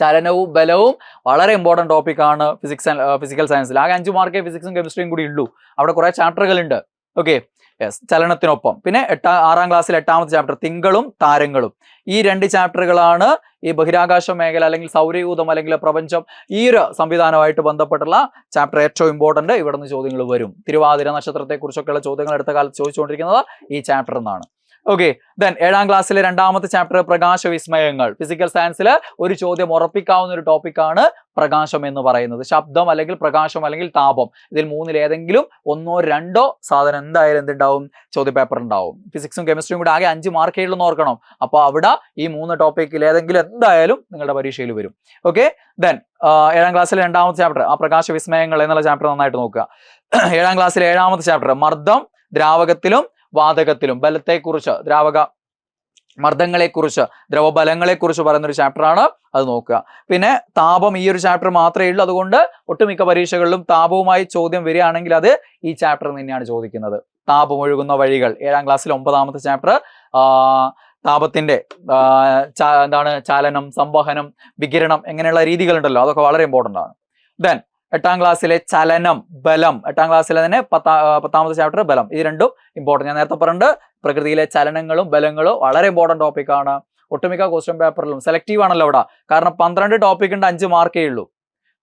ചലനവും ബലവും വളരെ ഇമ്പോർട്ടൻറ്റ് ടോപ്പിക്കാണ് ഫിസിക്കൽ സയൻസിൽ. ആകെ 5 മാർക്കേ ഫിസിക്സും കെമിസ്ട്രിയും കൂടി ഉള്ളൂ. അവിടെ കുറെ ചാപ്റ്ററുകൾ ഉണ്ട്. ഓക്കെ, യെസ്, ചലനത്തിനൊപ്പം. പിന്നെ 6ാം ക്ലാസ്സിൽ 8ാമത്തെ ചാപ്റ്റർ തിങ്കളും താരങ്ങളും. ഈ 2 ചാപ്റ്ററുകളാണ് ഈ ബഹിരാകാശ മേഖല അല്ലെങ്കിൽ സൗരയൂഥം അല്ലെങ്കിൽ പ്രപഞ്ചം ഈ ഒരു സംവിധാനമായിട്ട് ബന്ധപ്പെട്ടുള്ള ചാപ്റ്റർ ഏറ്റവും ഇമ്പോർട്ടന്റ്. ഇവിടെ നിന്ന് ചോദ്യങ്ങൾ വരും. തിരുവാതിര നക്ഷത്രത്തെ കുറിച്ചൊക്കെയുള്ള ചോദ്യങ്ങൾ അടുത്ത കാലത്ത് ചോദിച്ചുകൊണ്ടിരിക്കുന്നത് ഈ ചാപ്റ്റർ എന്നാണ്. ഓക്കെ, ദെൻ 7ാം ക്ലാസ്സിലെ 2ാമത്തെ ചാപ്റ്റർ പ്രകാശ വിസ്മയങ്ങൾ. ഫിസിക്കൽ സയൻസിൽ ഒരു ചോദ്യം ഉറപ്പിക്കാവുന്ന ഒരു ടോപ്പിക്കാണ് പ്രകാശം എന്ന് പറയുന്നത്. ശബ്ദം അല്ലെങ്കിൽ പ്രകാശം അല്ലെങ്കിൽ താപം, ഇതിൽ 3-ൽ ഏതെങ്കിലും 1-ഓ 2-ഓ സാധനം എന്തായാലും എന്തുണ്ടാവും, ചോദ്യ പേപ്പർ ഉണ്ടാവും. ഫിസിക്സും കെമിസ്ട്രിയും കൂടെ ആകെ 5 മാർക്കേ ഉള്ളൂ എന്ന് ഓർക്കണം. അപ്പോൾ അവിടെ ഈ 3 ടോപ്പിക്കിൽ ഏതെങ്കിലും എന്തായാലും നിങ്ങളുടെ പരീക്ഷയിൽ വരും. ഓക്കെ, ദെൻ 7ാം ക്ലാസ്സിലെ 2ാമത്തെ ചാപ്റ്റർ ആ പ്രകാശ വിസ്മയങ്ങൾ എന്നുള്ള ചാപ്റ്റർ നന്നായിട്ട് നോക്കുക. 7ാം ക്ലാസ്സിലെ 7ാമത്തെ ചാപ്റ്റർ മർദ്ദം, ദ്രാവകത്തിലും വാതകത്തിലും, ബലത്തെക്കുറിച്ച്, ദ്രാവക മർദ്ദങ്ങളെക്കുറിച്ച്, ദ്രവബലങ്ങളെക്കുറിച്ച് പറയുന്ന ഒരു ചാപ്റ്ററാണ്. അത് നോക്കുക. പിന്നെ താപം ഈ ഒരു ചാപ്റ്റർ മാത്രമേ ഉള്ളൂ. അതുകൊണ്ട് ഒട്ടുമിക്ക പരീക്ഷകളിലും താപവുമായി ചോദ്യം വരികയാണെങ്കിൽ അത് ഈ ചാപ്റ്റർ തന്നെയാണ് ചോദിക്കുന്നത്. താപം ഒഴുകുന്ന വഴികൾ 7ാം ക്ലാസ്സിൽ 9ാമത്തെ ചാപ്റ്റർ. താപത്തിന്റെ എന്താണ് ചാലനം, സംവഹനം, വികിരണം, എങ്ങനെയുള്ള രീതികളുണ്ടല്ലോ, അതൊക്കെ വളരെ ഇമ്പോർട്ടൻ്റ് ആണ്. ദെൻ 8ാം ക്ലാസ്സിലെ ചലനം, ബലം. 8ാം ക്ലാസ്സിലെ തന്നെ 10ാമത്തെ ചാപ്റ്റർ ബലം. ഇത് രണ്ടും ഇമ്പോർട്ടൻ്റ്. ഞാൻ നേരത്തെ പറഞ്ഞിട്ട് പ്രകൃതിയിലെ ചലനങ്ങളും ബലങ്ങളും വളരെ ഇമ്പോർട്ടൻ്റ് ടോപ്പിക്കാണ്. ഒട്ടുമിക്ക ക്വസ്റ്റ്യൻ പേപ്പറിലും സെലക്റ്റീവ് ആണല്ലോ ഇവിടെ. കാരണം 12 ടോപ്പിക് ഉണ്ട്, 5 മാർക്കേ ഉള്ളൂ.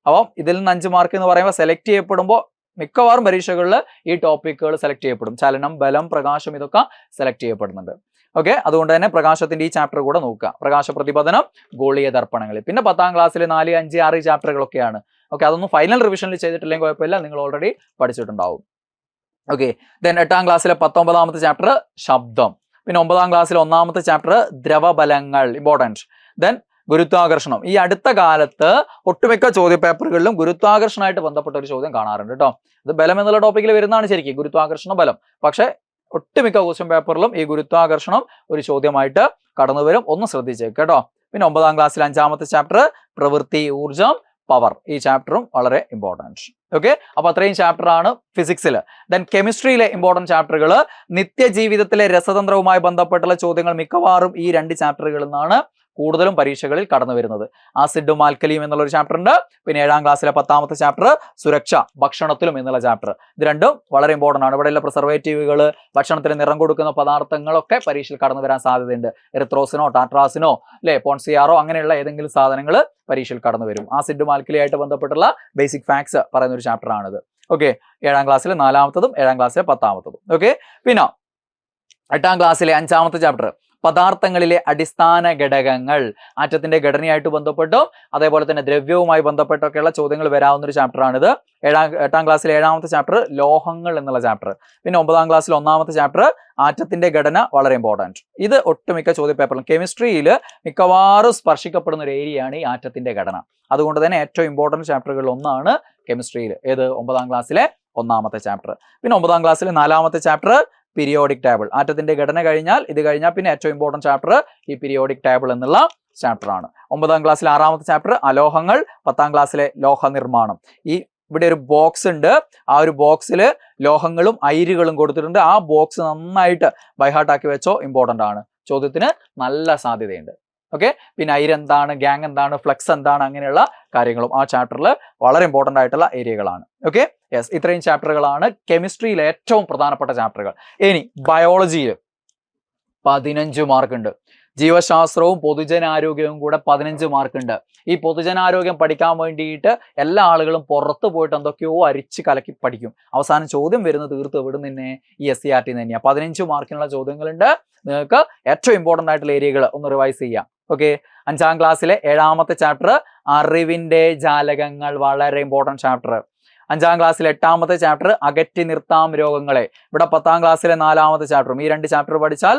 അപ്പം ഇതിൽ നിന്ന് 5 മാർക്ക് എന്ന് പറയുമ്പോൾ സെലക്ട് ചെയ്യപ്പെടുമ്പോൾ മിക്കവാറും പരീക്ഷകളിൽ ഈ ടോപ്പിക്കുകൾ സെലക്ട് ചെയ്യപ്പെടും. ചലനം, ബലം, പ്രകാശം ഇതൊക്കെ സെലക്ട് ചെയ്യപ്പെടുന്നുണ്ട്. ഓക്കെ, അതുകൊണ്ട് തന്നെ പ്രകാശത്തിന്റെ ഈ ചാപ്റ്റർ കൂടെ നോക്കുക. പ്രകാശ പ്രതിപതനം, ഗോളീയ ദർപ്പണങ്ങൾ. പിന്നെ 10ാം ക്ലാസ്സിൽ 4, 5, 6 ചാപ്റ്ററുകളൊക്കെയാണ്. ഓക്കെ, അതൊന്നും ഫൈനൽ റിവിഷനിൽ ചെയ്തിട്ടില്ലെങ്കിൽ കുഴപ്പമില്ല, നിങ്ങൾ ഓൾറെഡി പഠിച്ചിട്ടുണ്ടാവും. ഓക്കെ, ദെൻ 8ാം ക്ലാസ്സിലെ 19ാമത്തെ ചാപ്റ്റർ ശബ്ദം. പിന്നെ 9ാം ക്ലാസ്സിലെ 1ാമത്തെ ചാപ്റ്റർ ദ്രവബലങ്ങൾ, ഇമ്പോർട്ടൻറ്റ്. ദെൻ ഗുരുത്വാകർഷണം. ഈ അടുത്ത കാലത്ത് ഒട്ടുമിക്ക ചോദ്യ പേപ്പറുകളിലും ഗുരുത്വാകർഷണമായിട്ട് ബന്ധപ്പെട്ട ഒരു ചോദ്യം കാണാറുണ്ട് കേട്ടോ. ഇത് ബലം എന്നുള്ള ടോപ്പിക്കിൽ വരുന്നതാണ് ശരിക്കും, ഗുരുത്വാകർഷണ ബലം. പക്ഷെ ഒട്ടുമിക്ക ക്വസ്റ്റ്യൻ പേപ്പറിലും ഈ ഗുരുത്വാകർഷണം ഒരു ചോദ്യമായിട്ട് കടന്നു വരും. ഒന്ന് ശ്രദ്ധിച്ചേക്ക് കേട്ടോ. പിന്നെ 9ാം ക്ലാസ്സിൽ 5ാമത്തെ ചാപ്റ്റർ പ്രവൃത്തി, ഊർജം, പവർ. ഈ ചാപ്റ്ററും വളരെ ഇമ്പോർട്ടൻറ്റ്. ഓക്കെ, അപ്പൊ അത്രയും ചാപ്റ്റർ ആണ് ഫിസിക്സിൽ. ദെൻ കെമിസ്ട്രിയിലെ ഇമ്പോർട്ടൻറ്റ് ചാപ്റ്ററുകൾ, നിത്യജീവിതത്തിലെ രസതന്ത്രവുമായി ബന്ധപ്പെട്ടുള്ള ചോദ്യങ്ങൾ മിക്കവാറും ഈ 2 ചാപ്റ്ററുകളിൽ നിന്നാണ് കൂടുതലും പരീക്ഷകളിൽ കടന്നു വരുന്നത്. ആസിഡും ആൽക്കലിയും എന്നുള്ള ഒരു ചാപ്റ്റർ ഉണ്ട്. പിന്നെ 7ാം ക്ലാസ്സിലെ 10ാമത്തെ ചാപ്റ്റർ സുരക്ഷ, ഭക്ഷണത്തിലും എന്നുള്ള ചാപ്റ്റർ. ഇത് രണ്ടും വളരെ ഇമ്പോർട്ടൻ്റ് ആണ്. ഇവിടെയുള്ള പ്രിസർവേറ്റീവുകൾ, ഭക്ഷണത്തിന് നിറം കൊടുക്കുന്ന പദാർത്ഥങ്ങളൊക്കെ പരീക്ഷയിൽ കടന്നു വരാൻ സാധ്യതയുണ്ട്. എറിത്രോസിനോ ടാട്രാസിനോ അല്ലെ പോൺസിയാറോ അങ്ങനെയുള്ള ഏതെങ്കിലും സാധനങ്ങൾ പരീക്ഷയിൽ കടന്നു വരും. ആസിഡും ആൽക്കലിയായിട്ട് ബന്ധപ്പെട്ടുള്ള ബേസിക് ഫാക്ട്സ് പറയുന്ന ഒരു ചാപ്റ്റർ ആണിത്. ഓക്കെ, 7ാം ക്ലാസ്സിലെ 4ാമത്തതും 7ാം ക്ലാസ്സിലെ 10ാമത്തതും. ഓക്കെ, പിന്നെ 8ാം ക്ലാസ്സിലെ 5ാമത്തെ ചാപ്റ്റർ പദാർത്ഥങ്ങളിലെ അടിസ്ഥാന ഘടകങ്ങൾ, ആറ്റത്തിന്റെ ഘടനയായിട്ട് ബന്ധപ്പെട്ടും അതേപോലെ തന്നെ ദ്രവ്യവുമായി ബന്ധപ്പെട്ടൊക്കെയുള്ള ചോദ്യങ്ങൾ വരാവുന്ന ഒരു ചാപ്റ്ററാണിത്. 8ാം ക്ലാസ്സിലെ 7ാമത്തെ ചാപ്റ്റർ ലോഹങ്ങൾ എന്നുള്ള ചാപ്റ്റർ. പിന്നെ 9ാം ക്ലാസ്സിൽ 1ാമത്തെ ചാപ്റ്റർ ആറ്റത്തിന്റെ ഘടന, വളരെ ഇമ്പോർട്ടൻറ്റ്. ഇത് ഒട്ടുമിക്ക ചോദ്യ പേപ്പറിലും കെമിസ്ട്രിയിൽ മിക്കവാറും സ്പർശിക്കപ്പെടുന്ന ഒരു ഏരിയയാണ് ഈ ആറ്റത്തിന്റെ ഘടന. അതുകൊണ്ട് തന്നെ ഏറ്റവും ഇമ്പോർട്ടൻറ്റ് ചാപ്റ്ററുകളിൽ ഒന്നാണ് കെമിസ്ട്രിയിൽ. ഏത്? 9ാം ക്ലാസ്സിലെ 1ാമത്തെ ചാപ്റ്റർ. പിന്നെ 9ാം ക്ലാസ്സിലെ 4ാമത്തെ ചാപ്റ്റർ പീരിയോഡിക് ടേബിൾ. ആറ്റത്തിന്റെ ഘടന കഴിഞ്ഞാൽ ഇത് കഴിഞ്ഞാൽ പിന്നെ ഏറ്റവും ഇമ്പോർട്ടൻറ്റ് ചാപ്റ്റർ ഈ പീരിയോഡിക് ടേബിൾ എന്നുള്ള ചാപ്റ്റർ ആണ്. 9ാം ക്ലാസ്സിലെ 6ാമത്തെ ചാപ്റ്റർ അലോഹങ്ങൾ. 10ാം ക്ലാസ്സിലെ ലോഹ നിർമ്മാണം. ഇവിടെ ഒരു ബോക്സ് ഉണ്ട്. ആ ഒരു ബോക്സിൽ ലോഹങ്ങളും അയിരുകളും കൊടുത്തിട്ടുണ്ട്. ആ ബോക്സ് നന്നായിട്ട് ബൈഹാർട്ടാക്കി വെച്ചോ, ഇമ്പോർട്ടൻ്റ് ആണ്. ചോദ്യത്തിന് നല്ല സാധ്യതയുണ്ട്. ഓക്കെ, പിന്നെ അയിര് എന്താണ്, ഗ്യാങ് എന്താണ്, ഫ്ലക്സ് എന്താണ്, അങ്ങനെയുള്ള കാര്യങ്ങളും ആ ചാപ്റ്ററിൽ വളരെ ഇമ്പോർട്ടൻ്റ് ആയിട്ടുള്ള ഏരിയകളാണ്. ഓക്കെ, യെസ്, ഇത്രയും ചാപ്റ്ററുകളാണ് കെമിസ്ട്രിയിലെ ഏറ്റവും പ്രധാനപ്പെട്ട ചാപ്റ്ററുകൾ. ഇനി ബയോളജിയിൽ 15 മാർക്ക് ഉണ്ട്. ജീവശാസ്ത്രവും പൊതുജനാരോഗ്യവും കൂടെ 15 മാർക്ക് ഉണ്ട്. ഈ പൊതുജനാരോഗ്യം പഠിക്കാൻ വേണ്ടിയിട്ട് എല്ലാ ആളുകളും പുറത്ത് പോയിട്ട് എന്തൊക്കെയോ അരിച്ച് കലക്കി പഠിക്കും. അവസാനം ചോദ്യം വരുന്നത് തീർത്ത് എവിടെ നിന്നെ? ഈ SCERT തന്നെയാണ്. 15 മാർക്കിനുള്ള ചോദ്യങ്ങളുണ്ട്. നിങ്ങൾക്ക് ഏറ്റവും ഇമ്പോർട്ടൻ്റ് ആയിട്ടുള്ള ഏരിയകൾ ഒന്ന് റിവൈസ് ചെയ്യാം. ഓക്കെ, 5ാം ക്ലാസ്സിലെ 7ാമത്തെ ചാപ്റ്റർ അറിവിന്റെ ജാലകങ്ങൾ, വളരെ ഇമ്പോർട്ടൻറ്റ് ചാപ്റ്റർ. 5ാം ക്ലാസ്സിലെ 8ാമത്തെ ചാപ്റ്റർ അകറ്റി നിർത്താം രോഗങ്ങളെ. ഇവിടെ 10ാം ക്ലാസ്സിലെ 4ാമത്തെ ചാപ്റ്ററും. ഈ 2 ചാപ്റ്റർ പഠിച്ചാൽ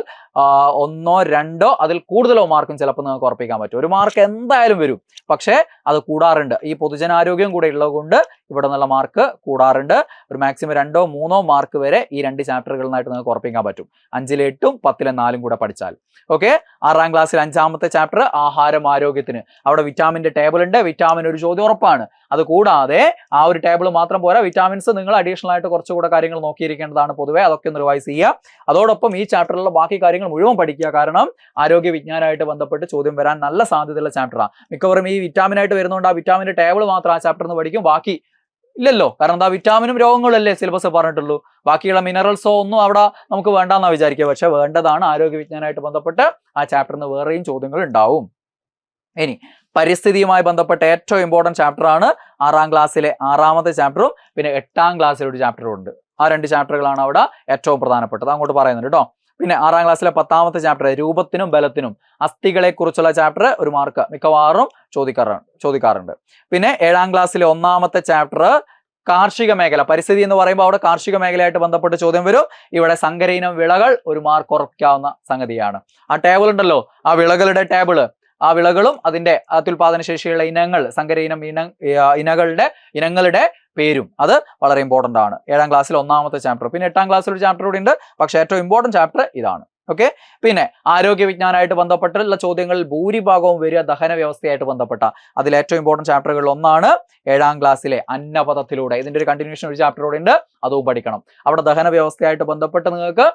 1, 2 അതിൽ കൂടുതലോ മാർക്കും ചിലപ്പോൾ നിങ്ങൾക്ക് ഉറപ്പിക്കാൻ പറ്റും. ഒരു മാർക്ക് എന്തായാലും വരും, പക്ഷേ അത് കൂടാറുണ്ട്. ഈ പൊതുജനാരോഗ്യം കൂടെ ഉള്ളത് കൊണ്ട് ഇവിടെ നിന്നുള്ള മാർക്ക് കൂടാറുണ്ട്. ഒരു മാക്സിമം 2, 3 മാർക്ക് വരെ ഈ 2 ചാപ്റ്ററുകളിൽ നിന്നായിട്ട് നിങ്ങൾക്ക് ഉറപ്പിക്കാൻ പറ്റും. 5ലെ 8ഉം 10ലെ 4ഉം കൂടെ പഠിച്ചാൽ. ഓക്കെ, 6ാം ക്ലാസ്സിൽ 5ാമത്തെ ചാപ്റ്റർ ആഹാരം ആരോഗ്യത്തിന്. അവിടെ വിറ്റാമിന്റെ ടേബിൾ ഉണ്ട്. വിറ്റാമിൻ ഒരു ചോദ്യം ഉറപ്പാണ്. അത് കൂടാതെ ആ ഒരു ടേബിൾ മാത്രം പോരാ, വിറ്റാമിൻസ് നിങ്ങൾ അഡീഷണൽ ആയിട്ട് കുറച്ചുകൂടെ കാര്യങ്ങൾ നോക്കിയിരിക്കേണ്ടതാണ് പൊതുവെ. അതൊക്കെ ഒന്ന് റിവൈസ് ചെയ്യുക. അതോടൊപ്പം ഈ ചാപ്റ്ററിലുള്ള ബാക്കി കാര്യങ്ങൾ മുഴുവൻ പഠിക്കുക. കാരണം ആരോഗ്യ വിജ്ഞാനമായിട്ട് ബന്ധപ്പെട്ട് ചോദ്യം വരാൻ നല്ല സാധ്യതയുള്ള ചാപ്റ്ററാണ്. മിക്കവാറും ഈ വിറ്റാമിനായിട്ട് വരുന്നതുകൊണ്ട് ആ വിറ്റാമിന്റെ ടേബിൾ മാത്രം ആ ചാപ്റ്ററിൽ നിന്ന് പഠിക്കും, ബാക്കി ഇല്ലല്ലോ. കാരണം എന്താ, വിറ്റാമിനും രോഗങ്ങളും അല്ലേ സിലബസ് പറഞ്ഞിട്ടുള്ളൂ. ബാക്കിയുള്ള മിനറൽസോ ഒന്നും അവിടെ നമുക്ക് വേണ്ടെന്നാ വിചാരിക്കുക. പക്ഷെ വേണ്ടതാണ്. ആരോഗ്യ വിജ്ഞാനമായിട്ട് ബന്ധപ്പെട്ട് ആ ചാപ്റ്ററിൽ നിന്ന് വേറെയും ചോദ്യങ്ങൾ ഉണ്ടാവും. ഇനി പരിസ്ഥിതിയുമായി ബന്ധപ്പെട്ട ഏറ്റവും ഇമ്പോർട്ടൻറ്റ് ചാപ്റ്റർ ആണ് 6ാം ക്ലാസ്സിലെ 6ാമത്തെ ചാപ്റ്ററും പിന്നെ 8ാം ക്ലാസ്സിലെ ഒരു ചാപ്റ്ററും ഉണ്ട്. ആ 2 ചാപ്റ്ററുകളാണ് അവിടെ ഏറ്റവും പ്രധാനപ്പെട്ടത്. അങ്ങോട്ട് പറയുന്നുണ്ട് കേട്ടോ. പിന്നെ 6ാം ക്ലാസ്സിലെ 10ാമത്തെ ചാപ്റ്റർ രൂപത്തിനും ബലത്തിനും, അസ്ഥികളെ കുറിച്ചുള്ള ചാപ്റ്റർ ഒരു മാർക്ക് മിക്കവാറും ചോദിക്കാറുണ്ട്. പിന്നെ 7ാം ക്ലാസ്സിലെ 1ാമത്തെ ചാപ്റ്റർ കാർഷിക മേഖല. പരിസ്ഥിതി എന്ന് പറയുമ്പോൾ അവിടെ കാർഷിക മേഖലയായിട്ട് ബന്ധപ്പെട്ട് ചോദ്യം വരും. ഇവിടെ സങ്കരയിനം വിളകൾ ഒരു മാർക്ക് ഉറപ്പിക്കാവുന്ന സംഗതിയാണ്. ആ ടേബിൾ ഉണ്ടല്ലോ, ആ വിളകളുടെ ടേബിൾ, ആ വിളകളും അതിന്റെ അത്യുൽപാദന ശേഷിയുള്ള ഇനങ്ങൾ, സങ്കര ഇനങ്ങളുടെ പേരും, അത് വളരെ ഇമ്പോർട്ടൻ്റ് ആണ്. 7ാം ക്ലാസ്സിൽ 1ാമത്തെ ചാപ്റ്റർ. പിന്നെ 8ാം ക്ലാസ്സിൽ ഒരു ചാപ്റ്റർ കൂടി ഉണ്ട്, പക്ഷേ ഏറ്റവും ഇമ്പോർട്ടൻറ്റ് ചാപ്റ്റർ ഇതാണ്. ഓക്കെ, പിന്നെ ആരോഗ്യ വിജ്ഞാനമായിട്ട് ബന്ധപ്പെട്ടുള്ള ചോദ്യങ്ങളിൽ ഭൂരിഭാഗവും വരിക ദഹന വ്യവസ്ഥയായിട്ട് ബന്ധപ്പെട്ട. അതിൽ ഏറ്റവും ഇമ്പോർട്ടൻറ്റ് ചാപ്റ്ററുകളിൽ ഒന്നാണ് 7ാം ക്ലാസ്സിലെ അന്നപഥത്തിലൂടെ. ഇതിന്റെ ഒരു കണ്ടിന്യൂഷൻ ഒരു ചാപ്റ്റർ കൂടി ഉണ്ട്, അതും പഠിക്കണം. അവിടെ ദഹന വ്യവസ്ഥയായിട്ട് ബന്ധപ്പെട്ട് നിങ്ങൾക്ക്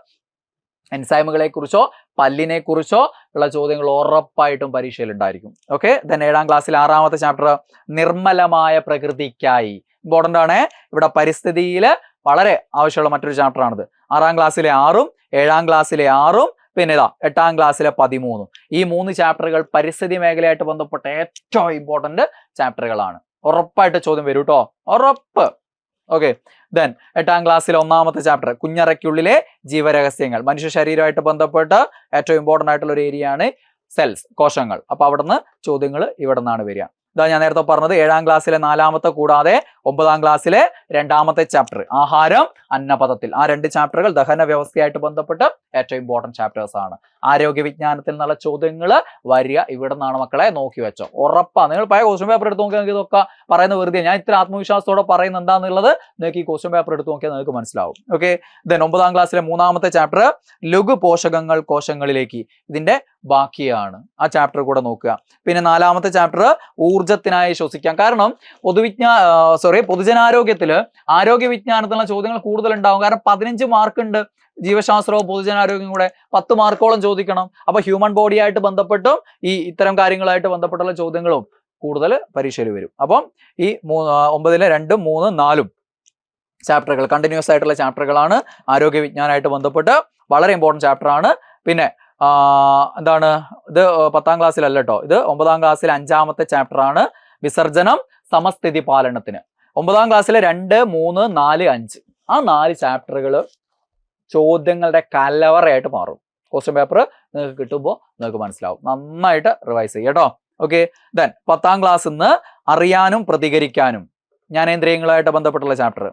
എൻസൈമുകളെ കുറിച്ചോ പല്ലിനെ കുറിച്ചോ ഉള്ള ചോദ്യങ്ങൾ ഉറപ്പായിട്ടും പരീക്ഷയിൽ ഉണ്ടായിരിക്കും. ഓക്കെ, ദെൻ 7ാം ക്ലാസ്സിൽ 6ാമത്തെ ചാപ്റ്റർ നിർമ്മലമായ പ്രകൃതിക്കായി. ഇമ്പോർട്ടൻ്റ് ആണ്. ഇവിടെ പരിസ്ഥിതിയിൽ വളരെ ആവശ്യമുള്ള മറ്റൊരു ചാപ്റ്റർ ആണിത്. 6ാം ക്ലാസ്സിലെ 6ഉം 7ാം ക്ലാസ്സിലെ 6ഉം പിന്നെ 8ാം ക്ലാസ്സിലെ 13ഉം. ഈ 3 ചാപ്റ്ററുകൾ പരിസ്ഥിതി മേഖലയായിട്ട് ബന്ധപ്പെട്ട ഏറ്റവും ഇമ്പോർട്ടൻ്റ് ചാപ്റ്ററുകളാണ്. ഉറപ്പായിട്ട് ചോദ്യം വരും കേട്ടോ, ഉറപ്പ്. ഓക്കെ, ദെൻ 8ാം ക്ലാസ്സിലെ 1ാമത്തെ ചാപ്റ്റർ കുഞ്ഞറയ്ക്കുള്ളിലെ ജീവരഹസ്യങ്ങൾ. മനുഷ്യ ശരീരമായിട്ട് ബന്ധപ്പെട്ട് ഏറ്റവും ഇമ്പോർട്ടൻ്റ് ആയിട്ടുള്ള ഒരു ഏരിയ ആണ് സെൽസ്, കോശങ്ങൾ. അപ്പൊ അവിടുന്ന് ചോദ്യങ്ങൾ ഇവിടെ നിന്നാണ് വരിക. ഇതാ ഞാൻ നേരത്തെ പറഞ്ഞത് 7ാം ക്ലാസ്സിലെ 4ാമത്തെ കൂടാതെ 9ാം ക്ലാസ്സിലെ രണ്ടാമത്തെ ചാപ്റ്റർ ആഹാരം അന്നപഥത്തിൽ. ആ 2 ചാപ്റ്ററുകൾ ദഹന വ്യവസ്ഥയായിട്ട് ബന്ധപ്പെട്ട് ഏറ്റവും ഇമ്പോർട്ടന്റ് ചാപ്റ്റേഴ്സ് ആണ്. ആരോഗ്യ വിജ്ഞാനത്തിൽ നിന്നുള്ള ചോദ്യങ്ങൾ വരിക ഇവിടെ നിന്നാണ് മക്കളെ, നോക്കി വെച്ചോ, ഉറപ്പാ. നിങ്ങൾ പഴയ ക്വസ്റ്റ്യൻ പേപ്പർ എടുത്ത് നോക്കിയാൽ നിങ്ങൾക്ക് ഇതൊക്കെ പറയുന്നത് വെറുതെ, ഞാൻ ഇത്ര ആത്മവിശ്വാസത്തോടെ പറയുന്നത് എന്താണെന്നുള്ളത് നിങ്ങൾക്ക് ഈ ക്വസ്റ്റ്യൻ പേപ്പർ എടുത്ത് നോക്കിയാൽ നിങ്ങൾക്ക് മനസ്സിലാവും. ഓക്കെ, ദെൻ 9ാം ക്ലാസ്സിലെ 3ാമത്തെ ചാപ്റ്റർ ലഘു പോഷകങ്ങൾ കോശങ്ങളിലേക്ക്, ഇതിന്റെ ബാക്കിയാണ്. ആ ചാപ്റ്റർ കൂടെ നോക്കുക. പിന്നെ 4ാമത്തെ ചാപ്റ്റർ ഊർജത്തിനായി ശ്വസിക്കാം. കാരണം പൊതുജനാരോഗ്യത്തില് ആരോഗ്യ വിജ്ഞാനത്തിലുള്ള ചോദ്യങ്ങൾ കൂടുതൽ ഉണ്ടാവും. കാരണം 15 മാർക്ക് ഉണ്ട്. ജീവശാസ്ത്രവും പൊതുജനാരോഗ്യം കൂടെ 10 മാർക്കോളം ചോദിക്കണം. അപ്പൊ ഹ്യൂമൻ ബോഡി ആയിട്ട് ബന്ധപ്പെട്ടും ഈ ഇത്തരം കാര്യങ്ങളായിട്ട് ബന്ധപ്പെട്ടുള്ള ചോദ്യങ്ങളും കൂടുതൽ പരീക്ഷയിൽ വരും. അപ്പം ഈ 9ലെ 2, 3, 4 ചാപ്റ്ററുകൾ കണ്ടിന്യൂസ് ആയിട്ടുള്ള ചാപ്റ്ററുകളാണ്. ആരോഗ്യ വിജ്ഞാനമായിട്ട് ബന്ധപ്പെട്ട് വളരെ ഇമ്പോർട്ടൻറ്റ് ചാപ്റ്റർ ആണ്. പിന്നെ എന്താണ് ഇത് 10ാം ക്ലാസ്സിലല്ല കേട്ടോ, ഇത് 9ാം ക്ലാസ്സിലെ 5ാമത്തെ ചാപ്റ്റർ ആണ്, വിസർജനം സമസ്ഥിതി പാലനത്തിന്. 9ാം ക്ലാസ്സിലെ 2, 3, 4, 5 ആ 4 ചാപ്റ്ററുകൾ ചോദ്യങ്ങളുടെ കലവറയായിട്ട് മാറും. ക്വസ്റ്റ്യൻ പേപ്പർ നിങ്ങൾക്ക് കിട്ടുമ്പോൾ നിങ്ങൾക്ക് മനസ്സിലാവും. നന്നായിട്ട് റിവൈസ് ചെയ്യുക കേട്ടോ. ഓക്കെ, ദെൻ 10ാം ക്ലാസ്സിൽ നിന്ന് അറിയാനും പ്രതികരിക്കാനും ജ്ഞാനേന്ദ്രിയങ്ങളായിട്ട് ബന്ധപ്പെട്ടുള്ള ചാപ്റ്റർ,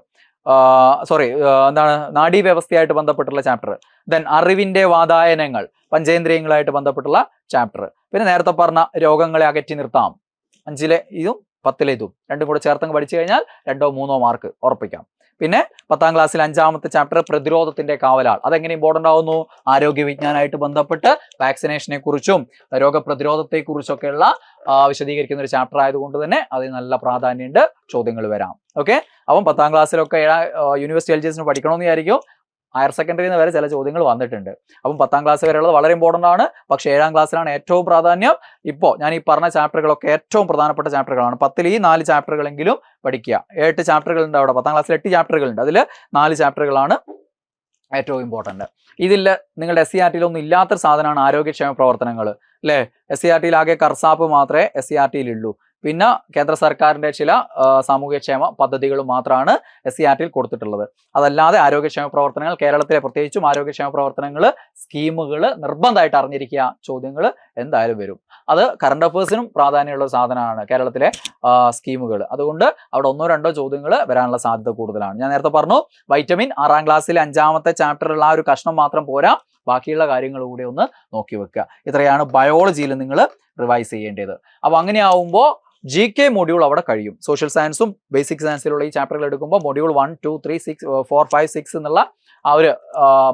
നാഡീ വ്യവസ്ഥയായിട്ട് ബന്ധപ്പെട്ടുള്ള ചാപ്റ്റർ. ദെൻ അറിവിന്റെ വാതായനങ്ങൾ പഞ്ചേന്ദ്രിയങ്ങളായിട്ട് ബന്ധപ്പെട്ടുള്ള ചാപ്റ്റർ. പിന്നെ നേരത്തെ പറഞ്ഞ രോഗങ്ങളെ അകറ്റി നിർത്താം, 5ലെ ഇതും 10ലെ ഇതും രണ്ടും കൂടെ ചേർത്തങ്ങ് പഠിച്ചു കഴിഞ്ഞാൽ 2, 3 മാർക്ക് ഉറപ്പിക്കാം. പിന്നെ 10ാം ക്ലാസ്സിൽ 5ാമത്തെ ചാപ്റ്റർ പ്രതിരോധത്തിന്റെ കാവലാൾ. അതെങ്ങനെ ഇമ്പോർട്ടന്റ് ആവുന്നു? ആരോഗ്യ വിജ്ഞാനമായിട്ട് ബന്ധപ്പെട്ട് വാക്സിനേഷനെ കുറിച്ചും രോഗപ്രതിരോധത്തെ കുറിച്ചൊക്കെയുള്ള വിശദീകരിക്കുന്ന ഒരു ചാപ്റ്റർ ആയതുകൊണ്ട് തന്നെ അതിന് നല്ല പ്രാധാന്യമുണ്ട്, ചോദ്യങ്ങൾ വരാം. ഓക്കെ, അപ്പം 10ാം ക്ലാസ്സിലൊക്കെ യൂണിവേഴ്സിറ്റി LGS പഠിക്കണമെന്ന് വിചാരിക്കും. ഹയർ സെക്കൻഡറിയിൽ നിന്ന് വരെ ചില ചോദ്യങ്ങൾ വന്നിട്ടുണ്ട്. അപ്പം 10ാം ക്ലാസ് വരെയുള്ളത് വളരെ ഇമ്പോർട്ടൻ്റ് ആണ്. പക്ഷേ 7ാം ക്ലാസ്സിലാണ് ഏറ്റവും പ്രാധാന്യം. ഇപ്പോൾ ഞാൻ ഈ പറഞ്ഞ ചാപ്റ്ററുകളൊക്കെ ഏറ്റവും പ്രധാനപ്പെട്ട ചാപ്റ്ററുകളാണ്. 10ൽ ഈ 4 ചാപ്റ്ററുകളെങ്കിലും പഠിക്കുക. 8 ചാപ്റ്ററുകളുണ്ട് അവിടെ. 10ാം ക്ലാസ്സിൽ 8 ചാപ്റ്ററുകളുണ്ട്. അതിൽ 4 ചാപ്റ്ററുകളാണ് ഏറ്റവും ഇമ്പോർട്ടൻ്റ്. ഇതിൽ നിങ്ങളുടെ SCERT ഒന്നും ഇല്ലാത്തൊരു സാധനമാണ് ആരോഗ്യക്ഷേമ പ്രവർത്തനങ്ങൾ, അല്ലേ? SCERT ആകെ കർസാപ്പ് മാത്രമേ SCERT ഉള്ളൂ. പിന്നെ കേന്ദ്ര സർക്കാരിന്റെ ചില സാമൂഹ്യക്ഷേമ പദ്ധതികൾ മാത്രമാണ് SCERT കൊടുത്തിട്ടുള്ളത്. അതല്ലാതെ ആരോഗ്യക്ഷേമ പ്രവർത്തനങ്ങൾ, കേരളത്തിലെ പ്രത്യേകിച്ചും ആരോഗ്യക്ഷേമ പ്രവർത്തനങ്ങൾ, സ്കീമുകൾ നിർബന്ധമായിട്ട് അറിഞ്ഞിരിക്കുക. ചോദ്യങ്ങൾ എന്തായാലും വരും. അത് കറണ്ട് അഫേഴ്സിനും പ്രാധാന്യമുള്ള സാധനമാണ് കേരളത്തിലെ സ്കീമുകൾ. അതുകൊണ്ട് അവിടെ 1, 2 ചോദ്യങ്ങൾ വരാനുള്ള സാധ്യത കൂടുതലാണ്. ഞാൻ നേരത്തെ പറഞ്ഞു, വൈറ്റമിൻ 6ാം ക്ലാസ്സിലെ 5ാമത്തെ ചാപ്റ്ററിലുള്ള ആ ഒരു കഷ്ണം മാത്രം പോരാ, ബാക്കിയുള്ള കാര്യങ്ങൾ കൂടി ഒന്ന് നോക്കി വെക്കുക. ഇത്രയാണ് ബയോളജിയിൽ നിങ്ങൾ റിവൈസ് ചെയ്യേണ്ടത്. അപ്പോൾ അങ്ങനെ ആവുമ്പോൾ GK മൊഡ്യൂൾ അവിടെ കഴിയും. സോഷ്യൽ സയൻസും ബേസിക് സയൻസിലുള്ള ഈ ചാപ്റ്ററുകൾ എടുക്കുമ്പോൾ മൊഡ്യൂൾ 1, 2, 3, 4, 5, 6 എന്നുള്ള ആ ഒരു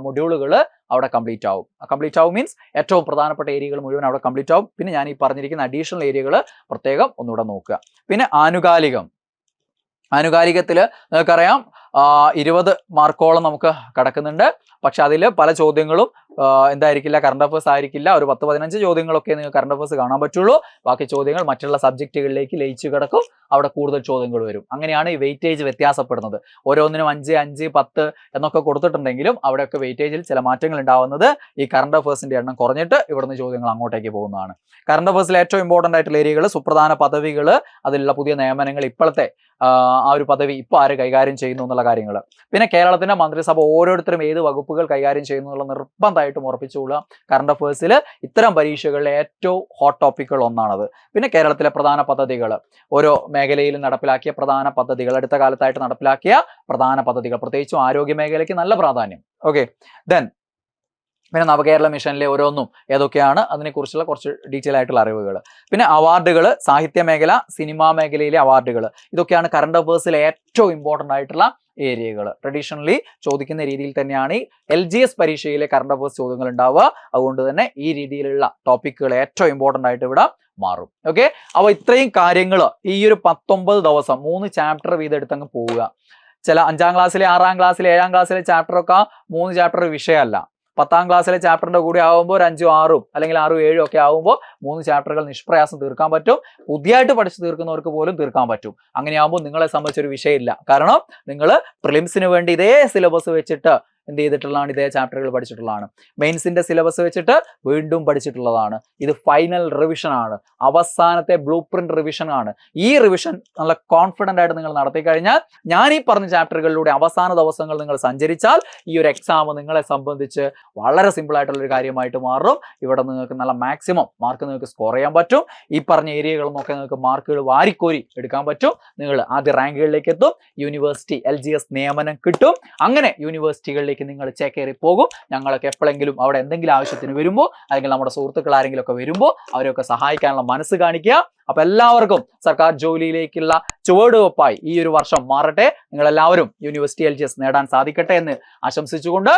മൊഡ്യൂളുകൾ അവിടെ കംപ്ലീറ്റ് ആവും. കംപ്ലീറ്റ് ആവും മീൻസ് ഏറ്റവും പ്രധാനപ്പെട്ട ഏരിയകൾ മുഴുവൻ അവിടെ കംപ്ലീറ്റ് ആവും. പിന്നെ ഞാൻ ഈ പറഞ്ഞിരിക്കുന്ന അഡീഷണൽ ഏരിയകൾ പ്രത്യേകം ഒന്നുകൂടെ നോക്കുക. പിന്നെ ആനുകാലികത്തിൽ നിങ്ങൾക്കറിയാം 20 മാർക്കോളം നമുക്ക് കിടക്കുന്നുണ്ട്. പക്ഷെ അതിൽ പല ചോദ്യങ്ങളും എന്തായിരിക്കില്ല, കറണ്ട് അഫേഴ്സ് ആയിരിക്കില്ല. ഒരു 10-15 ചോദ്യങ്ങളൊക്കെ നിങ്ങൾക്ക് കറണ്ട് അഫേഴ്സ് കാണാൻ പറ്റുള്ളൂ. ബാക്കി ചോദ്യങ്ങൾ മറ്റുള്ള സബ്ജക്റ്റുകളിലേക്ക് ലയിച്ചു കിടക്കും. അവിടെ കൂടുതൽ ചോദ്യങ്ങൾ വരും. അങ്ങനെയാണ് ഈ വെയിറ്റേജ് വ്യത്യാസപ്പെടുന്നത്. ഓരോന്നിനും 5, 5, 10 എന്നൊക്കെ കൊടുത്തിട്ടുണ്ടെങ്കിലും അവിടെയൊക്കെ വെയിറ്റേജിൽ ചില മാറ്റങ്ങൾ ഉണ്ടാവുന്നത് ഈ കറണ്ട് അഫേഴ്സിന്റെ എണ്ണം കുറഞ്ഞിട്ട് ഇവിടുന്ന് ചോദ്യങ്ങൾ അങ്ങോട്ടേക്ക് പോകുന്നതാണ്. കറണ്ട് അഫേഴ്സിൽ ഏറ്റവും ഇമ്പോർട്ടൻ്റ് ആയിട്ടുള്ള ഏരിയകൾ, സുപ്രധാന പദവികൾ, അതിലുള്ള പുതിയ നിയമനങ്ങൾ, ഇപ്പോഴത്തെ ആ ഒരു പദവി ഇപ്പോൾ ആര് കൈകാര്യം ചെയ്യുന്നു എന്നുള്ള കാര്യങ്ങൾ. പിന്നെ കേരളത്തിന്റെ മന്ത്രിസഭ ഓരോരുത്തരും ഏത് വകുപ്പുകൾ കൈകാര്യം ചെയ്യുന്നു എന്നുള്ള നിർബന്ധമായിട്ടും ഉറപ്പിച്ചുകൊള്ളുക. കറണ്ട് അഫേഴ്സിൽ ഇത്തരം പരീക്ഷകളിലെ ഏറ്റവും ഹോട്ട് ടോപ്പിക്കുകൾ ഒന്നാണത്. പിന്നെ കേരളത്തിലെ പ്രധാന പദ്ധതികൾ, ഓരോ മേഖലയിലും നടപ്പിലാക്കിയ പ്രധാന പദ്ധതികൾ, അടുത്ത കാലത്തായിട്ട് നടപ്പിലാക്കിയ പ്രധാന പദ്ധതികൾ, പ്രത്യേകിച്ചും ആരോഗ്യ മേഖലയ്ക്ക് നല്ല പ്രാധാന്യം. ഓക്കെ, ദെൻ പിന്നെ നവകേരള മിഷനിലെ ഓരോന്നും ഏതൊക്കെയാണ് അതിനെക്കുറിച്ചുള്ള കുറച്ച് ഡീറ്റെയിൽ ആയിട്ടുള്ള അറിവുകൾ. പിന്നെ അവാർഡുകൾ, സാഹിത്യ മേഖല, സിനിമാ മേഖലയിലെ അവാർഡുകൾ, ഇതൊക്കെയാണ് കറണ്ട് അഫേഴ്സിലെ ഏറ്റവും ഇമ്പോർട്ടൻ്റ് ആയിട്ടുള്ള ഏരിയകൾ. ട്രഡീഷണലി ചോദിക്കുന്ന രീതിയിൽ തന്നെയാണ് ഈ LGS പരീക്ഷയിലെ കറണ്ട് അഫേഴ്സ് ചോദ്യങ്ങൾ ഉണ്ടാവുക. അതുകൊണ്ട് തന്നെ ഈ രീതിയിലുള്ള ടോപ്പിക്കുകൾ ഏറ്റവും ഇമ്പോർട്ടൻ്റ് ആയിട്ട് ഇവിടെ മാറും. ഓക്കെ, അപ്പോൾ ഇത്രയും കാര്യങ്ങൾ ഈ ഒരു 19 ദിവസം 3 ചാപ്റ്റർ വീതം എടുത്തങ്ങ് പോവുക. ചില 5ാം ക്ലാസ്സിലെ, 6ാം ക്ലാസ്സിലെ, 7ാം ക്ലാസ്സിലെ ചാപ്റ്ററൊക്കെ 3 ചാപ്റ്റർ വിഷയമല്ല. 10ാം ക്ലാസ്സിലെ ചാപ്റ്ററിന്റെ കൂടി ആകുമ്പോൾ 5, 6 അല്ലെങ്കിൽ 6, 7 ഒക്കെ ആകുമ്പോൾ 3 ചാപ്റ്ററുകൾ നിഷ്പ്രയാസം തീർക്കാൻ പറ്റും. പുതിയതായിട്ട് പഠിച്ചു തീർക്കുന്നവർക്ക് പോലും തീർക്കാൻ പറ്റും. അങ്ങനെയാകുമ്പോൾ നിങ്ങളെ സംബന്ധിച്ചൊരു വിഷയമില്ല. കാരണം നിങ്ങൾ പ്രിലിംസിന് വേണ്ടി ഇതേ സിലബസ് വെച്ചിട്ട് എന്ത് ചെയ്തിട്ടുള്ളതാണ്? ഇതേ ചാപ്റ്ററുകൾ പഠിച്ചിട്ടുള്ളതാണ്. മെയിൻസിന്റെ സിലബസ് വെച്ചിട്ട് വീണ്ടും പഠിച്ചിട്ടുള്ളതാണ്. ഇത് ഫൈനൽ റിവിഷൻ ആണ്, അവസാനത്തെ ബ്ലൂ പ്രിന്റ് റിവിഷൻ ആണ്. ഈ റിവിഷൻ നല്ല കോൺഫിഡന്റ് ആയിട്ട് നിങ്ങൾ നടത്തി കഴിഞ്ഞാൽ, ഞാൻ ഈ പറഞ്ഞ ചാപ്റ്ററുകളിലൂടെ അവസാന ദിവസങ്ങൾ നിങ്ങൾ സഞ്ചരിച്ചാൽ, ഈ ഒരു എക്സാം നിങ്ങളെ സംബന്ധിച്ച് വളരെ സിമ്പിൾ ആയിട്ടുള്ള ഒരു കാര്യമായിട്ട് മാറും. ഇവിടെ നിങ്ങൾക്ക് നല്ല മാക്സിമം മാർക്ക് നിങ്ങൾക്ക് സ്കോർ ചെയ്യാൻ പറ്റും. ഈ പറഞ്ഞ ഏരിയകളിൽ നിങ്ങൾക്ക് മാർക്കുകൾ വാരിക്കോരി എടുക്കാൻ പറ്റും. നിങ്ങൾ ആദ്യ റാങ്കുകളിലേക്ക് എത്തും. യൂണിവേഴ്സിറ്റി LGS നിയമനം കിട്ടും. അങ്ങനെ യൂണിവേഴ്സിറ്റികളിലേക്ക് നിങ്ങൾ ചേക്കേറി പോകും. ഞങ്ങളൊക്കെ എപ്പോഴെങ്കിലും അവിടെ എന്തെങ്കിലും ആവശ്യത്തിന് വരുമ്പോൾ, അല്ലെങ്കിൽ നമ്മുടെ സുഹൃത്തുക്കൾ ആരെങ്കിലും ഒക്കെ വരുമ്പോൾ അവരെയൊക്കെ സഹായിക്കാനുള്ള മനസ്സ് കാണിക്കുക. അപ്പൊ എല്ലാവർക്കും സർക്കാർ ജോലിയിലേക്കുള്ള ചുവടുവെപ്പായി ഈ ഒരു വർഷം മാറട്ടെ. നിങ്ങൾ എല്ലാവരും യൂണിവേഴ്സിറ്റി LGS നേടാൻ സാധിക്കട്ടെ എന്ന് ആശംസിച്ചുകൊണ്ട്